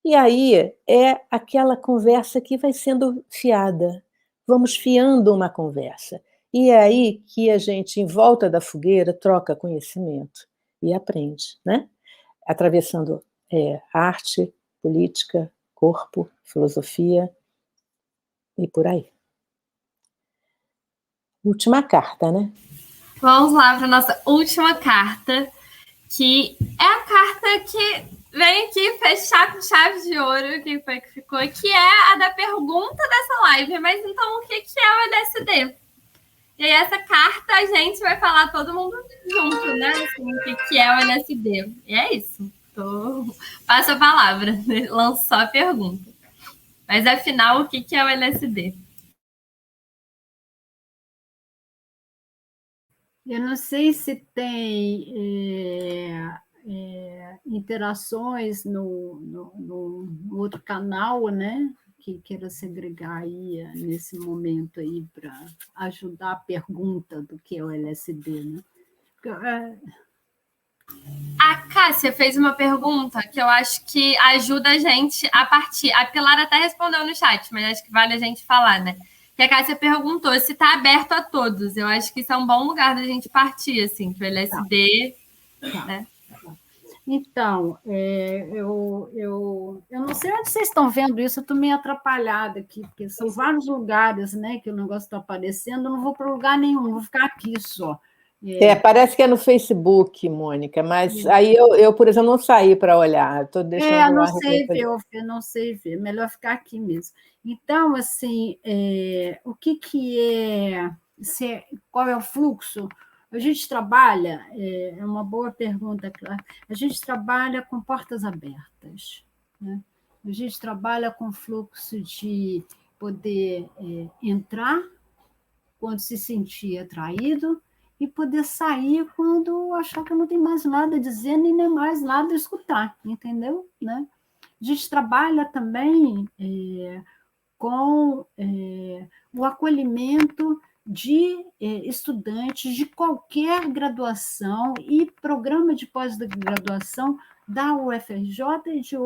E aí é aquela conversa que vai sendo fiada. Vamos fiando uma conversa. E é aí que a gente, em volta da fogueira, troca conhecimento e aprende, né? Atravessando arte, política, corpo, filosofia e por aí. Última carta, né? Vamos lá para a nossa última carta, que é a carta que vem aqui fechar com chave de ouro, que foi que ficou, que é a da pergunta dessa live. Mas então, o que é o LSD? E aí, essa carta a gente vai falar todo mundo junto, né? Assim, o que é o LSD. E é isso. Passo a palavra, lançou a pergunta. Mas, afinal, o que é o LSD? Eu não sei se tem interações no outro canal, né? Que queira segregar aí nesse momento aí para ajudar a pergunta do que é o LSD, né? A Cássia fez uma pergunta que eu acho que ajuda a gente a partir. A Pilar até respondeu no chat, mas acho que vale a gente falar, né? Que a Cássia perguntou se está aberto a todos. Eu acho que isso é um bom lugar da gente partir, assim, que o LSD... Tá. Né? Então, eu não sei onde vocês estão vendo isso, eu estou meio atrapalhada aqui, porque são vários lugares, né, que o negócio está aparecendo, eu não vou para lugar nenhum, vou ficar aqui só. Parece que é no Facebook, Mônica, mas aí eu, por exemplo, não saí para olhar, estou deixando não sei ver, eu não sei ver, melhor ficar aqui mesmo. Então, assim, o que é, qual é o fluxo? A gente trabalha, é uma boa pergunta, claro. A gente trabalha com portas abertas, né? A gente trabalha com fluxo de poder entrar quando se sentir atraído e poder sair quando achar que não tem mais nada a dizer, nem mais nada a escutar, entendeu? Né? A gente trabalha também com o acolhimento de estudantes de qualquer graduação e programa de pós-graduação da UFRJ e de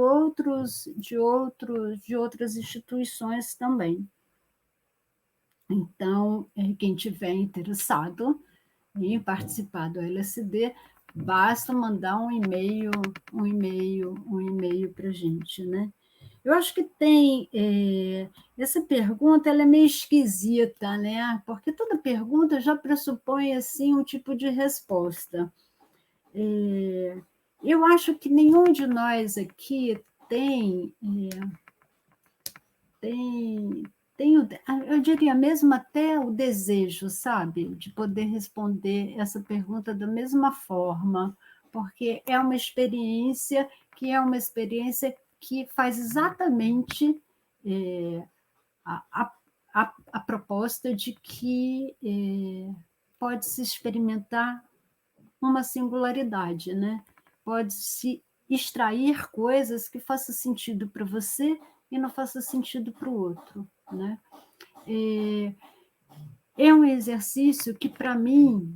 outras instituições também. Então, quem tiver interessado em participar do LSD, basta mandar um e-mail para a gente, né? Eu acho que tem essa pergunta, ela é meio esquisita, né? Porque toda pergunta já pressupõe assim um tipo de resposta. Eu acho que nenhum de nós aqui tem eu diria mesmo até o desejo, sabe, de poder responder essa pergunta da mesma forma, porque é uma experiência que faz exatamente a proposta de que pode-se experimentar uma singularidade, né? Pode-se extrair coisas que façam sentido para você e não faça sentido para o outro, né? É um exercício que, para mim,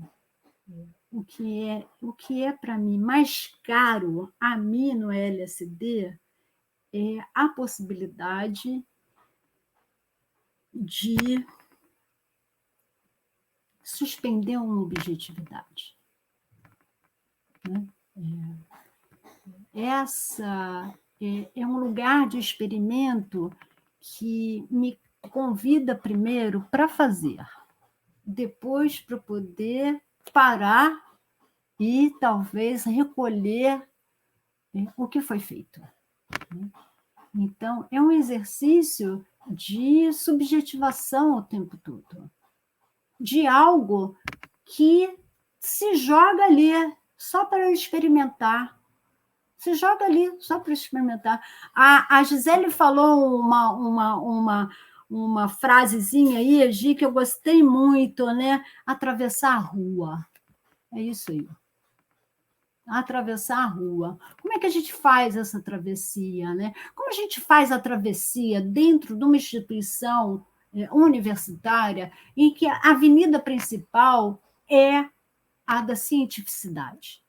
o que é para mim mais caro a mim no LSD é a possibilidade de suspender uma objetividade, né? Essa é um lugar de experimento que me convida primeiro para fazer, depois para poder parar e talvez recolher o que foi feito. Então, é um exercício de subjetivação o tempo todo, de algo que se joga ali só para experimentar. Se joga ali só para experimentar. A Gisele falou uma frasezinha aí, Gi, que eu gostei muito, né? Atravessar a rua. É isso aí. Atravessar a rua. Como é que a gente faz essa travessia, né? Como a gente faz a travessia dentro de uma instituição universitária em que a avenida principal é a da cientificidade,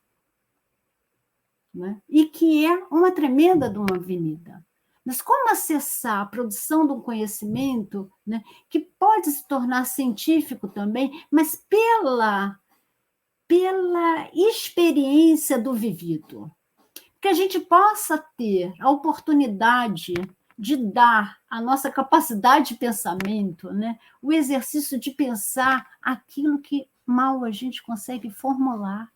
né? E que é uma tremenda de uma avenida. Mas como acessar a produção de um conhecimento, né, que pode se tornar científico também, mas pela experiência do vivido? Que a gente possa ter a oportunidade de dar a nossa capacidade de pensamento, né, o exercício de pensar aquilo que mal a gente consegue formular,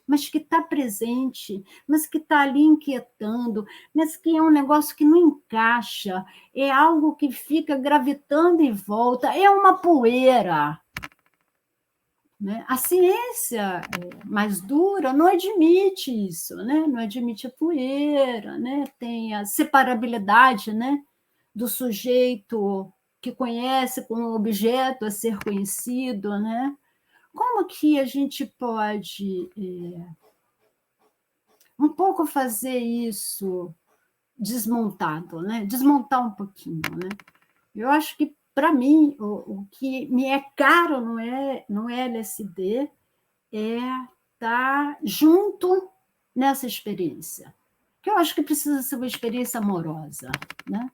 mas que está presente, mas que está ali inquietando, mas que é um negócio que não encaixa, é algo que fica gravitando em volta, é uma poeira, né? A ciência mais dura não admite isso, né? Não admite a poeira, né? Tem a separabilidade, né, do sujeito que conhece com o objeto a ser conhecido, né? Como que a gente pode um pouco fazer isso desmontado, né? Desmontar um pouquinho, né? Eu acho que, para mim, o que me é caro no LSD é estar junto nessa experiência, que eu acho que precisa ser uma experiência amorosa, né?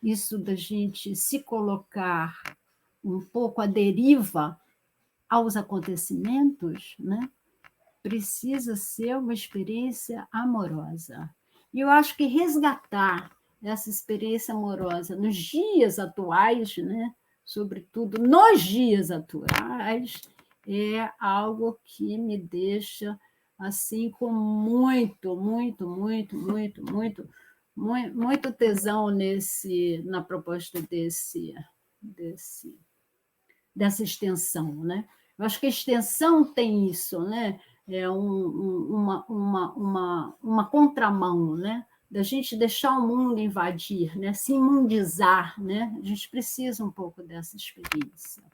Isso da gente se colocar um pouco à deriva aos acontecimentos, né? Precisa ser uma experiência amorosa. E eu acho que resgatar essa experiência amorosa nos dias atuais, né? Sobretudo nos dias atuais, é algo que me deixa assim com muito tesão na proposta dessa extensão, né? Eu acho que a extensão tem isso, né? É uma contramão, né? Da gente deixar o mundo invadir, né? Se imundizar, né? A gente precisa um pouco dessa experiência.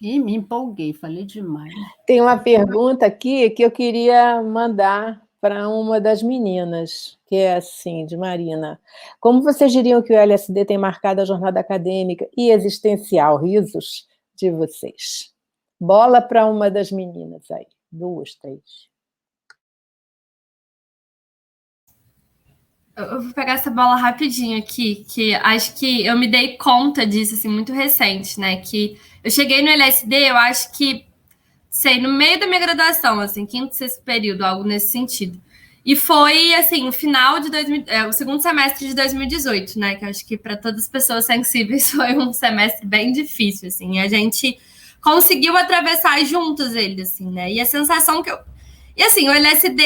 E me empolguei, falei demais. Tem uma pergunta aqui que eu queria mandar para uma das meninas, que é assim, de Marina. Como vocês diriam que o LSD tem marcado a jornada acadêmica e existencial? Risos de vocês. Bola para uma das meninas aí. 2, 3. Eu vou pegar essa bola rapidinho aqui, que acho que eu me dei conta disso, assim, muito recente, né? Que eu cheguei no LSD, eu acho que, sei, no meio da minha graduação, assim, 5º, 6º período, algo nesse sentido. E foi, assim, o final de o segundo semestre de 2018, né? Que eu acho que para todas as pessoas sensíveis foi um semestre bem difícil, assim. E a gente conseguiu atravessar juntos ele, assim, né? E a sensação que eu... E, assim, o LSD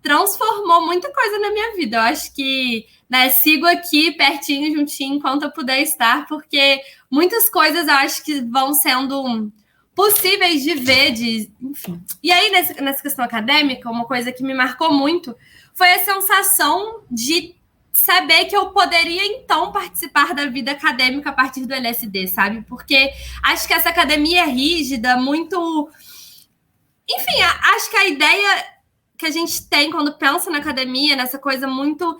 transformou muita coisa na minha vida. Eu acho que, né, sigo aqui pertinho, juntinho, enquanto eu puder estar, porque muitas coisas eu acho que vão sendo possíveis de ver, enfim. E aí, nessa questão acadêmica, uma coisa que me marcou muito foi a sensação de saber que eu poderia, então, participar da vida acadêmica a partir do LSD, sabe? Porque acho que essa academia é rígida, muito... Enfim, acho que a ideia que a gente tem quando pensa na academia, nessa coisa muito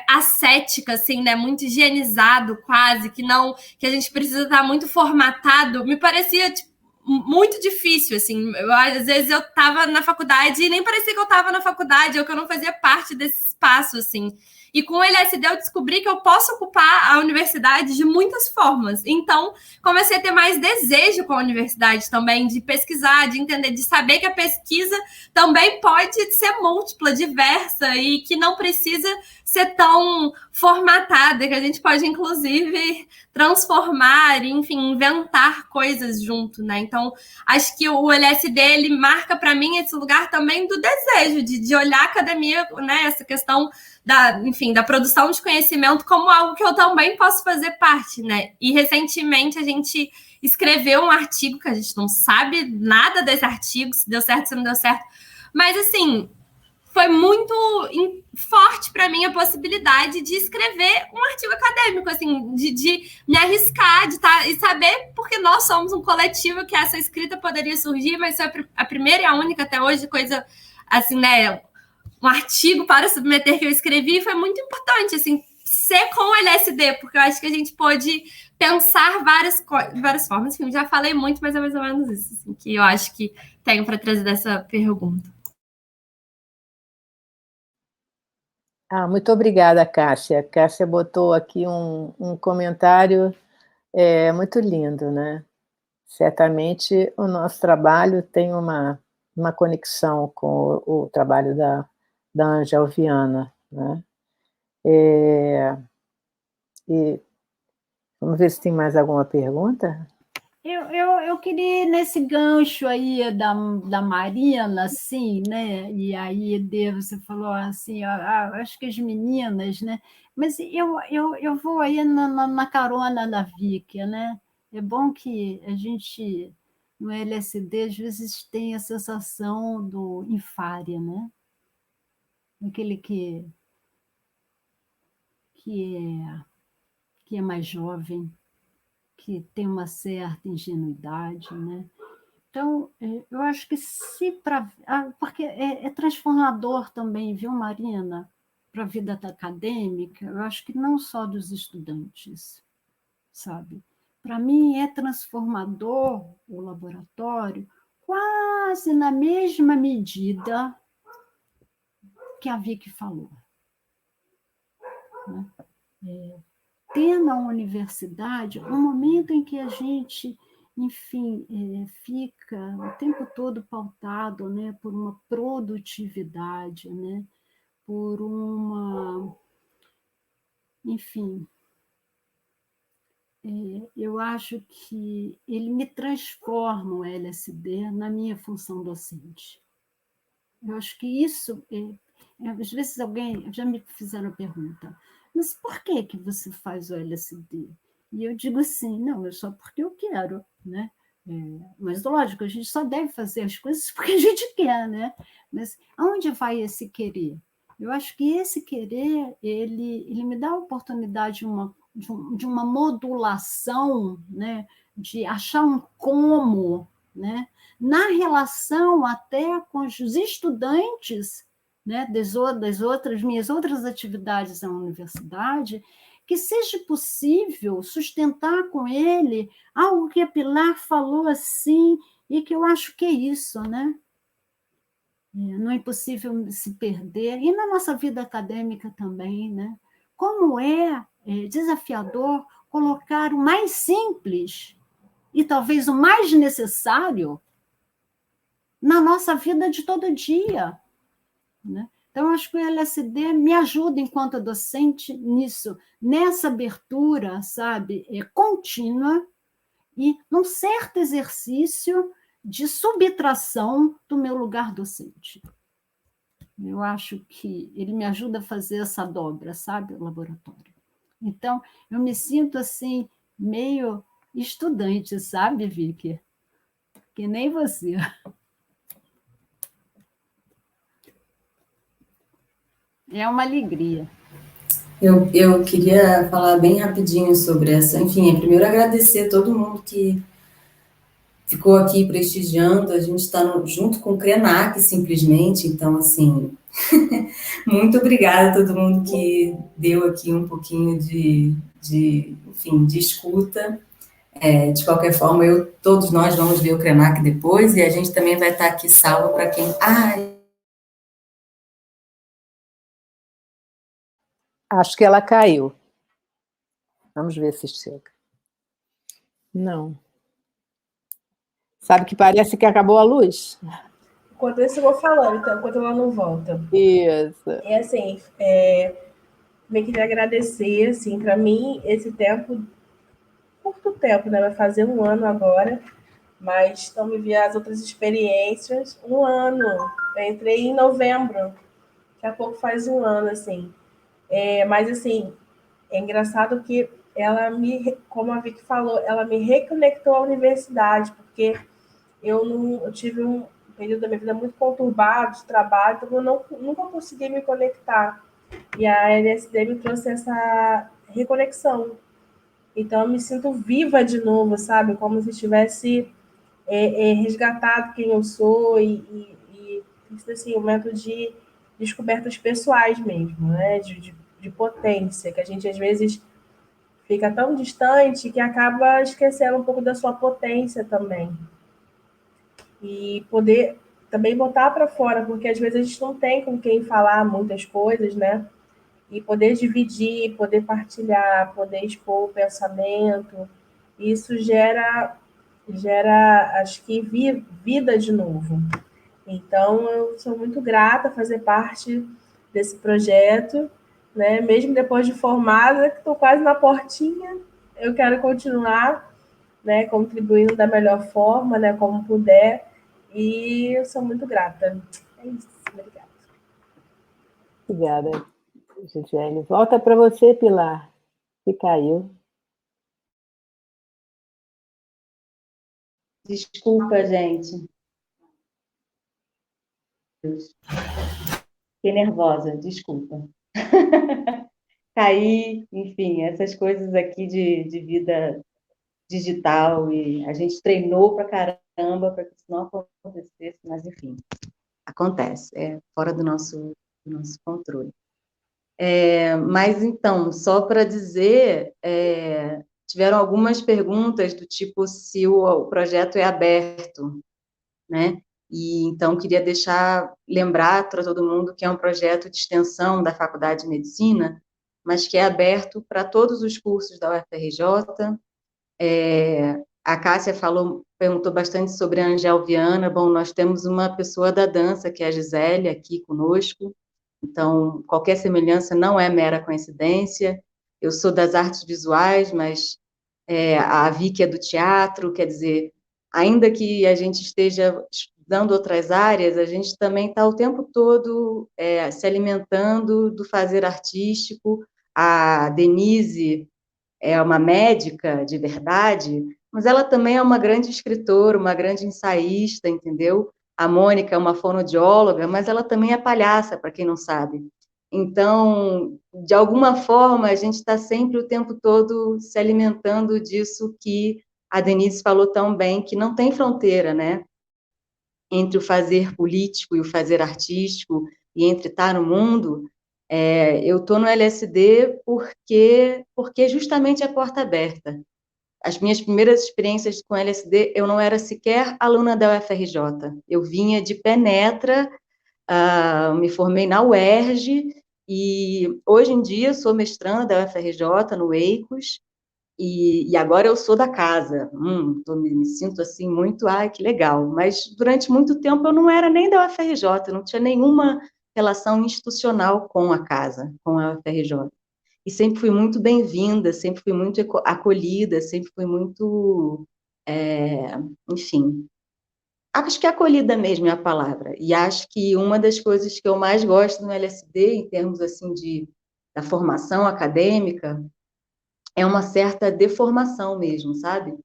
ascética, assim, né? Muito higienizado, quase, que a gente precisa estar muito formatado, me parecia, tipo, muito difícil, assim. Às vezes eu estava na faculdade e nem parecia que eu estava na faculdade, ou que eu não fazia parte desse espaço, assim. E com o LSD eu descobri que eu posso ocupar a universidade de muitas formas. Então, comecei a ter mais desejo com a universidade também, de pesquisar, de entender, de saber que a pesquisa também pode ser múltipla, diversa, e que não precisa ser tão formatada, que a gente pode, inclusive, transformar, enfim, inventar coisas junto, né? Então, acho que o LSD, ele marca para mim esse lugar também do desejo, de olhar a academia, né? Essa questão da produção de conhecimento como algo que eu também posso fazer parte, né? E recentemente a gente escreveu um artigo que a gente não sabe nada desse artigo, se deu certo, se não deu certo, mas assim, foi muito forte para mim a possibilidade de escrever um artigo acadêmico, assim, de me arriscar, e saber, porque nós somos um coletivo que essa escrita poderia surgir, mas foi a primeira e a única até hoje coisa, assim, né, um artigo para submeter que eu escrevi, foi muito importante, assim, ser com o LSD, porque eu acho que a gente pôde pensar várias formas. Enfim, já falei muito, mas é mais ou menos isso, assim, que eu acho que tenho para trazer dessa pergunta. Muito obrigada, Cássia. Cássia botou aqui um comentário muito lindo, né? Certamente o nosso trabalho tem uma conexão com o trabalho da Ângela Viana, né? E vamos ver se tem mais alguma pergunta. Eu queria ir nesse gancho aí da Marina, assim, né? E aí, você falou assim, acho que as meninas, né? Mas eu vou aí na carona da Vicky, né? É bom que a gente, no LSD, às vezes tem a sensação do infária, né? Aquele que é mais jovem, que tem uma certa ingenuidade, né? Então, eu acho que porque é transformador também, viu, Marina, para a vida acadêmica, eu acho que não só dos estudantes, sabe? Para mim é transformador o laboratório quase na mesma medida que a Vicky falou, né? Ter na universidade um momento em que a gente, enfim, fica o tempo todo pautado, né, por uma produtividade, né, por uma... Enfim, eu acho que ele me transforma, o LSD, na minha função docente. Eu acho que isso... às vezes alguém já me fizeram a pergunta, mas por que você faz o LSD? E eu digo assim, não, é só porque eu quero, né? Mas, lógico, a gente só deve fazer as coisas porque a gente quer, né? Mas aonde vai esse querer? Eu acho que esse querer, ele me dá a oportunidade de uma modulação, né? De achar um como, né? Na relação até com os estudantes, né, das minhas outras atividades na universidade, que seja possível sustentar com ele algo que a Pilar falou assim, e que eu acho que é isso, né? Não é possível se perder, e na nossa vida acadêmica também, né? Como é desafiador colocar o mais simples e talvez o mais necessário na nossa vida de todo dia, né? Então, acho que o LSD me ajuda, enquanto docente, nisso, nessa abertura, sabe, contínua, e num certo exercício de subtração do meu lugar docente. Eu acho que ele me ajuda a fazer essa dobra, sabe, o laboratório. Então, eu me sinto, assim, meio estudante, sabe, Vicky? Que nem você. É uma alegria. Eu queria falar bem rapidinho sobre essa. Enfim, primeiro agradecer a todo mundo que ficou aqui prestigiando. A gente está junto com o Krenak, simplesmente. Então, assim, muito obrigada a todo mundo que deu aqui um pouquinho de escuta. De qualquer forma, todos nós vamos ver o Krenak depois, e a gente também vai estar aqui salvo para quem... Acho que ela caiu. Vamos ver se chega. Não. Sabe que parece que acabou a luz? Enquanto isso, eu vou falando, então, enquanto ela não volta. Isso. E assim, também queria agradecer, assim, para mim, esse tempo, curto tempo, né? Vai fazer 1 ano agora, mas estão me vendo as outras experiências. 1 ano. Eu entrei em novembro, daqui a pouco faz 1 ano, assim. Mas, assim, é engraçado que como a Vicky falou, ela me reconectou à universidade, porque eu tive um período da minha vida muito conturbado de trabalho, então eu nunca consegui me conectar. E a LSD me trouxe essa reconexão. Então eu me sinto viva de novo, sabe? Como se tivesse resgatado quem eu sou e assim, um momento de descobertas pessoais mesmo, né? De potência, que a gente às vezes fica tão distante que acaba esquecendo um pouco da sua potência também. E poder também botar para fora, porque às vezes a gente não tem com quem falar muitas coisas, né? E poder dividir, poder partilhar, poder expor o pensamento, isso gera acho que vida de novo. Então, eu sou muito grata a fazer parte desse projeto, né? Mesmo depois de formada, que estou quase na portinha, eu quero continuar, né? Contribuindo da melhor forma, né? Como puder, e eu sou muito grata. É isso, obrigada. Obrigada, Gisele. Volta para você, Pilar, que caiu. Desculpa, gente. Fiquei nervosa, desculpa. Caí, enfim, essas coisas aqui de vida digital, e a gente treinou para caramba para que isso não acontecesse, mas enfim, acontece, é fora do nosso controle. Mas então, só para dizer, tiveram algumas perguntas do tipo se o projeto é aberto, né? E então queria lembrar para todo mundo que é um projeto de extensão da Faculdade de Medicina, mas que é aberto para todos os cursos da UFRJ. A Cássia perguntou bastante sobre a Angel Viana. Bom, nós temos uma pessoa da dança, que é a Gisele, aqui conosco, então qualquer semelhança não é mera coincidência. Eu sou das artes visuais, mas a Vicky é do teatro, quer dizer, ainda que a gente esteja estudando outras áreas, a gente também está o tempo todo se alimentando do fazer artístico. A Denise é uma médica de verdade, mas ela também é uma grande escritora, uma grande ensaísta, entendeu? A Mônica é uma fonoaudióloga, mas ela também é palhaça, para quem não sabe. Então, de alguma forma, a gente está sempre o tempo todo se alimentando disso que a Denise falou tão bem, que não tem fronteira, né? Entre o fazer político e o fazer artístico, e entre estar no mundo. Eu estou no LSD porque justamente é porta aberta. As minhas primeiras experiências com LSD, eu não era sequer aluna da UFRJ. Eu vinha de penetra, me formei na UERJ, e hoje em dia sou mestranda da UFRJ, no EICOS, e agora eu sou da casa. Me sinto assim muito, que legal. Mas durante muito tempo eu não era nem da UFRJ, eu não tinha nenhuma relação institucional com a casa, com a UFRJ. E sempre fui muito bem-vinda, sempre fui muito acolhida, sempre fui muito, enfim, acho que acolhida mesmo é a palavra. E acho que uma das coisas que eu mais gosto no LSD, em termos assim da formação acadêmica, é uma certa deformação mesmo, sabe?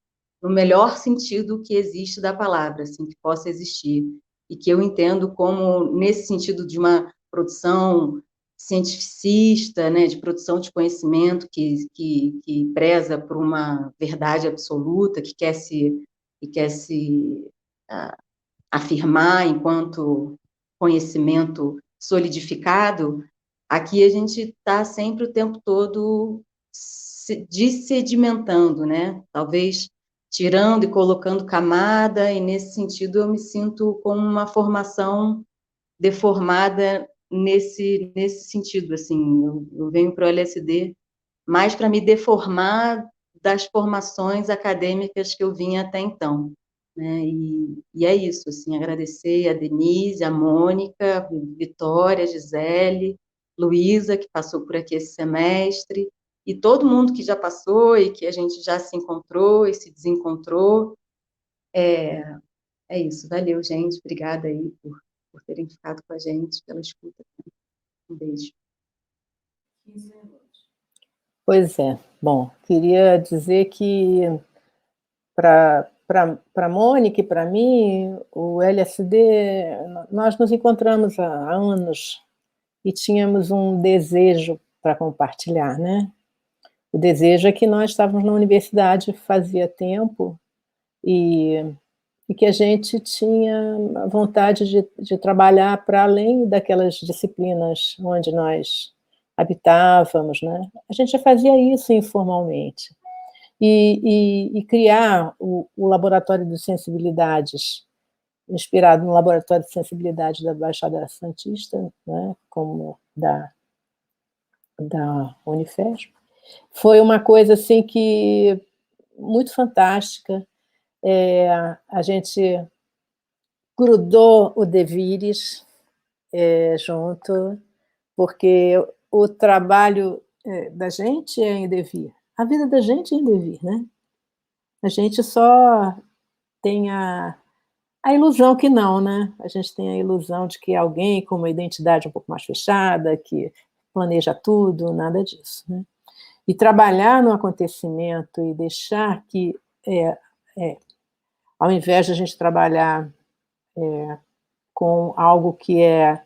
No melhor sentido que existe da palavra, assim, que possa existir. E que eu entendo como, nesse sentido de uma produção cientificista, né, de produção de conhecimento que preza por uma verdade absoluta, que quer se afirmar enquanto conhecimento solidificado. Aqui a gente está sempre o tempo todo dissedimentando, né? Talvez tirando e colocando camada, e nesse sentido eu me sinto com uma formação deformada nesse sentido, assim, eu venho para o LSD mais para me deformar das formações acadêmicas que eu vinha até então, né? E é isso, assim, agradecer a Denise, a Mônica, a Vitória, a Gisele, Luísa, que passou por aqui esse semestre, e todo mundo que já passou e que a gente já se encontrou e se desencontrou. É isso, valeu, gente, obrigada aí por terem ficado com a gente, pela escuta. Um beijo. 15 minutos. Pois é. Bom, queria dizer que para Mônica e para mim, o LSD, nós nos encontramos há anos e tínhamos um desejo para compartilhar, né? O desejo é que nós estávamos na universidade fazia tempo e que a gente tinha vontade de trabalhar para além daquelas disciplinas onde nós habitávamos, né? A gente já fazia isso informalmente. E criar o Laboratório de Sensibilidades, inspirado no Laboratório de Sensibilidade da Baixada Santista, né, como da Unifesp, foi uma coisa assim que muito fantástica. A gente grudou o Devires junto, porque o trabalho da gente é em devir, a vida da gente é em devir, né? A gente só tem a ilusão que não, né? A gente tem a ilusão de que alguém com uma identidade um pouco mais fechada, que planeja tudo, nada disso, né? E trabalhar no acontecimento e deixar que, ao invés de a gente trabalhar com algo que é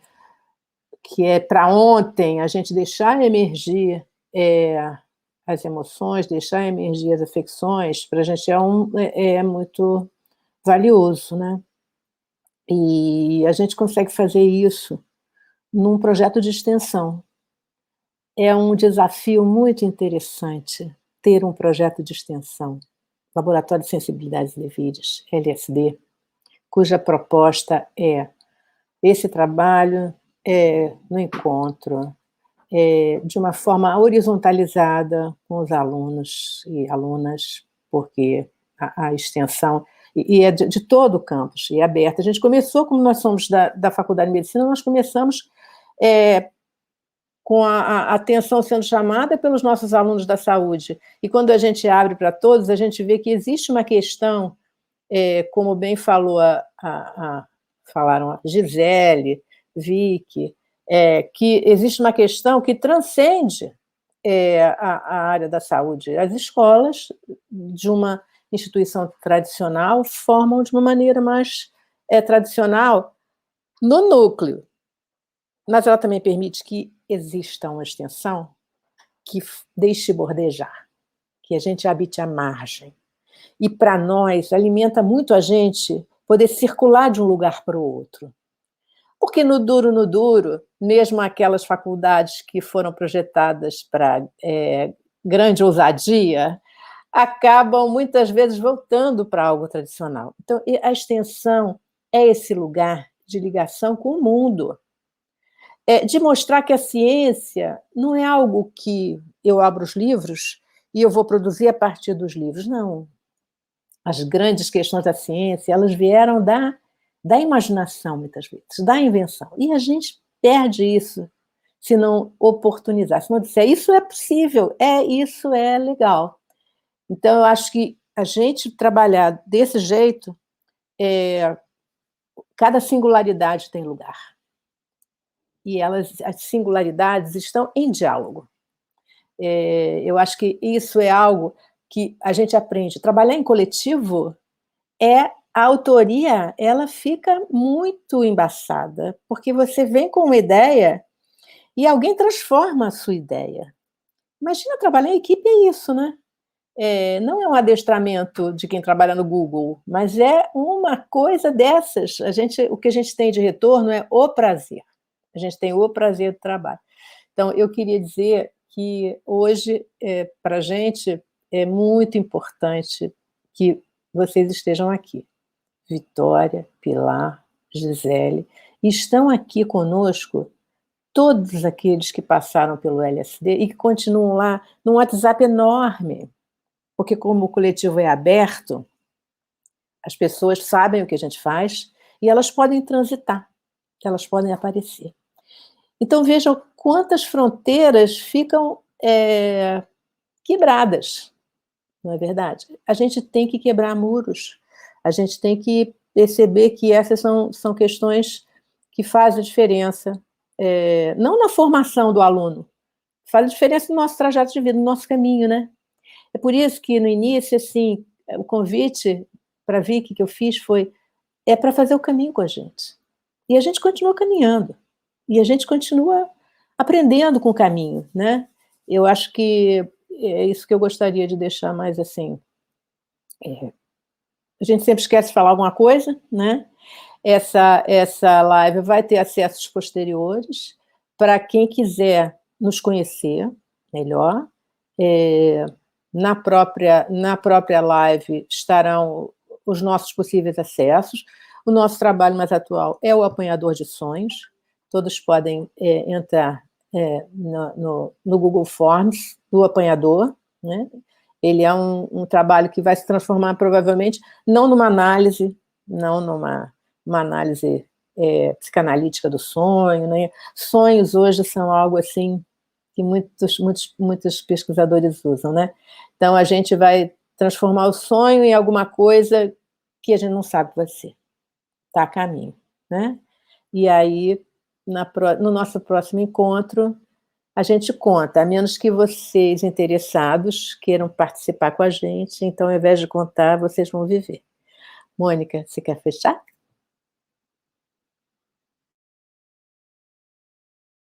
para ontem, a gente deixar emergir as emoções, deixar emergir as afecções, para a gente é muito valioso, né? E a gente consegue fazer isso num projeto de extensão. É um desafio muito interessante ter um projeto de extensão, Laboratório de Sensibilidades e Devires, LSD, cuja proposta é esse trabalho no encontro, de uma forma horizontalizada com os alunos e alunas, porque a extensão, e é de todo o campus, e é aberta. A gente começou, como nós somos da Faculdade de Medicina, nós começamos com a atenção sendo chamada pelos nossos alunos da saúde, e quando a gente abre para todos, a gente vê que existe uma questão, como bem falaram a Gisele, Vicky, que existe uma questão que transcende a área da saúde. As escolas de uma instituição tradicional formam de uma maneira mais tradicional no núcleo, mas ela também permite que exista uma extensão que deixe bordejar, que a gente habite à margem. E, para nós, alimenta muito a gente poder circular de um lugar para o outro. Porque no duro, mesmo aquelas faculdades que foram projetadas para grande ousadia, acabam muitas vezes voltando para algo tradicional. Então, a extensão é esse lugar de ligação com o mundo, de mostrar que a ciência não é algo que eu abro os livros e eu vou produzir a partir dos livros, não. As grandes questões da ciência, elas vieram da imaginação, muitas vezes, da invenção. E a gente perde isso se não oportunizar, se não disser, isso é possível, isso é legal. Então, eu acho que a gente trabalhar desse jeito, cada singularidade tem lugar. E as singularidades estão em diálogo. Eu acho que isso é algo que a gente aprende. Trabalhar em coletivo, a autoria ela fica muito embaçada, porque você vem com uma ideia e alguém transforma a sua ideia. Imagina, trabalhar em equipe é isso, né? Não é um adestramento de quem trabalha no Google, mas é uma coisa dessas. O que a gente tem de retorno é o prazer. A gente tem o prazer do trabalho. Então, eu queria dizer que hoje, para a gente, é muito importante que vocês estejam aqui. Vitória, Pilar, Gisele, e estão aqui conosco todos aqueles que passaram pelo LSD e que continuam lá num WhatsApp enorme, porque como o coletivo é aberto, as pessoas sabem o que a gente faz e elas podem transitar, elas podem aparecer. Então vejam quantas fronteiras ficam quebradas, não é verdade? A gente tem que quebrar muros, a gente tem que perceber que essas são questões que fazem diferença, não na formação do aluno, faz diferença no nosso trajeto de vida, no nosso caminho, né? É por isso que no início, assim, o convite para a Vicky que eu fiz é para fazer o caminho com a gente. E a gente continua caminhando, e a gente continua aprendendo com o caminho, né? Eu acho que é isso que eu gostaria de deixar mais assim. A gente sempre esquece de falar alguma coisa, né? Essa live vai ter acessos posteriores para quem quiser nos conhecer melhor. Na própria live estarão os nossos possíveis acessos. O nosso trabalho mais atual é o apanhador de sonhos. Todos podem entrar no Google Forms do apanhador, né? Ele é um trabalho que vai se transformar provavelmente não numa análise, não numa análise psicanalítica do sonho, né? Sonhos hoje são algo assim que muitos pesquisadores usam, né? Então a gente vai transformar o sonho em alguma coisa que a gente não sabe o que vai ser. Está a caminho, né? E aí, no nosso próximo encontro, a gente conta, a menos que vocês interessados queiram participar com a gente, então, ao invés de contar, vocês vão viver. Mônica, você quer fechar?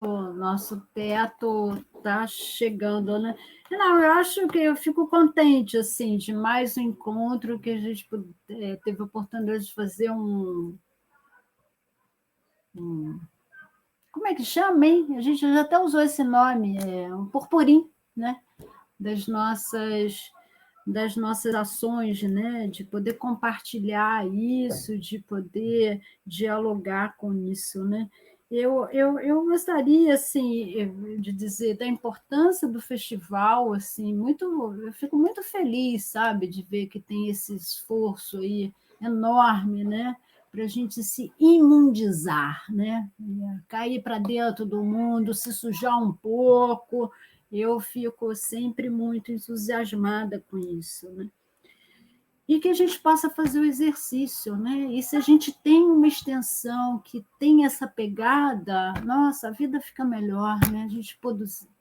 O nosso teto está chegando, né? Não, eu acho que eu fico contente, assim, de mais um encontro que a gente teve a oportunidade de fazer como é que chama, hein? A gente já até usou esse nome, um purpurim, né? Das nossas ações, né? De poder compartilhar isso, de poder dialogar com isso, né? Eu gostaria, assim, de dizer da importância do festival, assim, eu fico muito feliz, sabe, de ver que tem esse esforço aí enorme, né, para a gente se imundizar, né, cair para dentro do mundo, se sujar um pouco. Eu fico sempre muito entusiasmada com isso, né? E que a gente possa fazer o exercício, né? E se a gente tem uma extensão que tem essa pegada, nossa, a vida fica melhor, né? A gente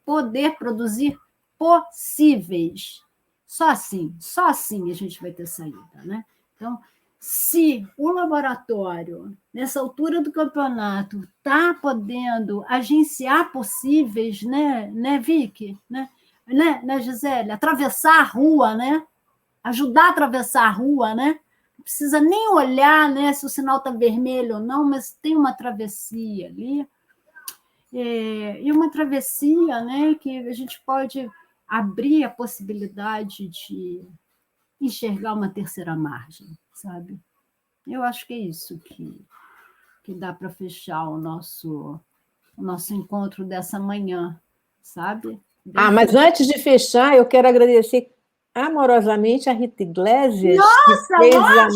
poder produzir possíveis. Só assim a gente vai ter saída, né? Então, se o laboratório, nessa altura do campeonato, está podendo agenciar possíveis, né, Vicky? Né, Gisele? Atravessar a rua, né? Ajudar a atravessar a rua, né? Não precisa nem olhar, né, se o sinal está vermelho ou não, mas tem uma travessia ali. E uma travessia, né, que a gente pode abrir a possibilidade de enxergar uma terceira margem, sabe? Eu acho que é isso que dá para fechar o nosso encontro dessa manhã, sabe? Mas antes de fechar, eu quero agradecer amorosamente a Rita Iglesias, que fez a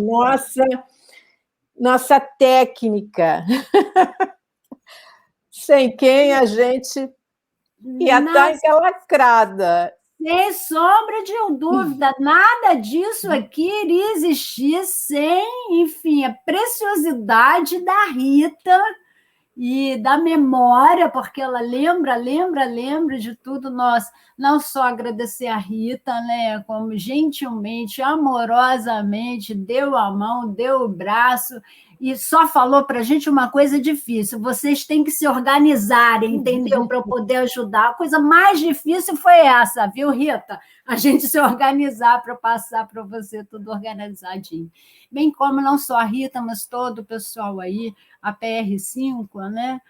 nossa técnica, sem quem a gente ia estar encalacrada. Sem sombra de dúvida, nada disso aqui iria existir sem, enfim, a preciosidade da Rita e da memória, porque ela lembra de tudo. Nós não só agradecer a Rita, né, como gentilmente, amorosamente deu a mão, deu o braço e só falou para a gente uma coisa difícil: vocês têm que se organizarem, entendeu? Para eu poder ajudar. A coisa mais difícil foi essa, viu, Rita? A gente se organizar para passar para você tudo organizadinho. Bem como não só a Rita, mas todo o pessoal aí, a PR5, né?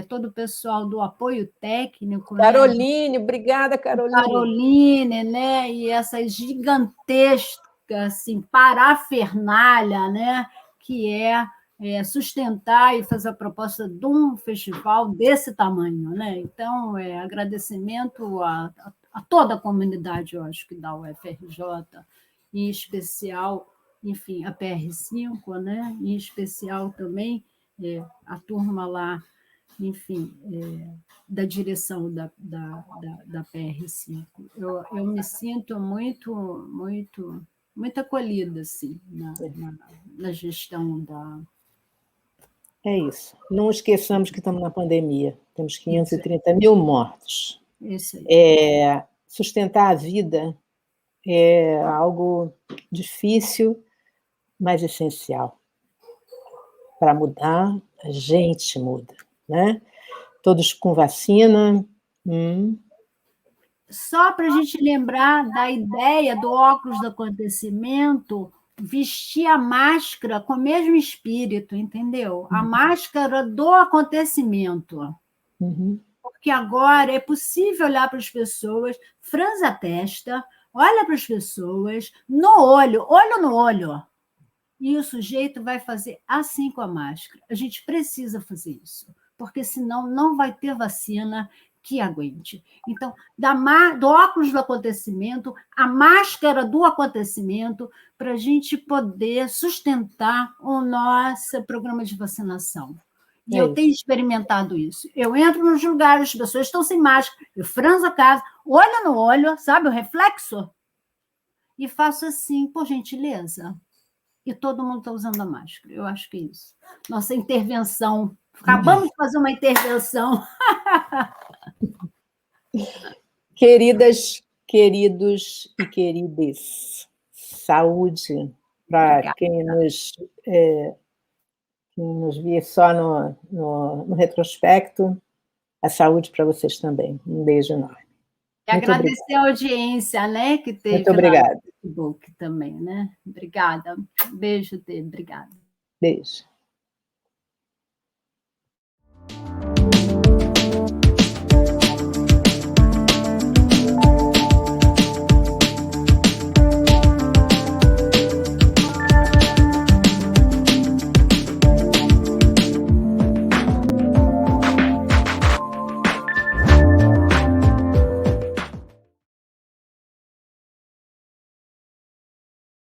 Todo o pessoal do apoio técnico. Caroline, né? Obrigada, Caroline. Caroline, né? E essas gigantescas única assim, parafernália, né, que é sustentar e fazer a proposta de um festival desse tamanho, né? Então, agradecimento a toda a comunidade, eu acho, que da UFRJ, em especial, enfim, a PR5, né? Em especial também a turma lá, enfim, da direção da PR5. Eu me sinto muito acolhida, assim, na gestão da... É isso. Não esqueçamos que estamos na pandemia. Temos 530 mil mortos. Isso aí. Sustentar a vida é algo difícil, mas essencial. Para mudar, a gente muda, né? Todos com vacina. Só para a gente lembrar da ideia do óculos do acontecimento, vestir a máscara com o mesmo espírito, entendeu? A máscara do acontecimento. Porque agora é possível olhar para as pessoas, franza a testa, olha para as pessoas, olho no olho. E o sujeito vai fazer assim com a máscara. A gente precisa fazer isso, porque senão não vai ter vacina que aguente. Então, do óculos do acontecimento, a máscara do acontecimento, para a gente poder sustentar o nosso programa de vacinação. E eu tenho experimentado isso. Eu entro nos lugares, as pessoas estão sem máscara, eu franzo a casa, olho no olho, sabe, o reflexo? E faço assim, por gentileza. E todo mundo está usando a máscara. Eu acho que é isso. Nossa intervenção. Acabamos de fazer uma intervenção. Queridas, queridos e queridas, saúde para quem nos via só no retrospecto, a saúde para vocês também. Um beijo enorme. E agradecer a audiência, né, que teve Muito obrigada. no Facebook também, né? Obrigada. Beijo, Dê. Obrigada. Beijo.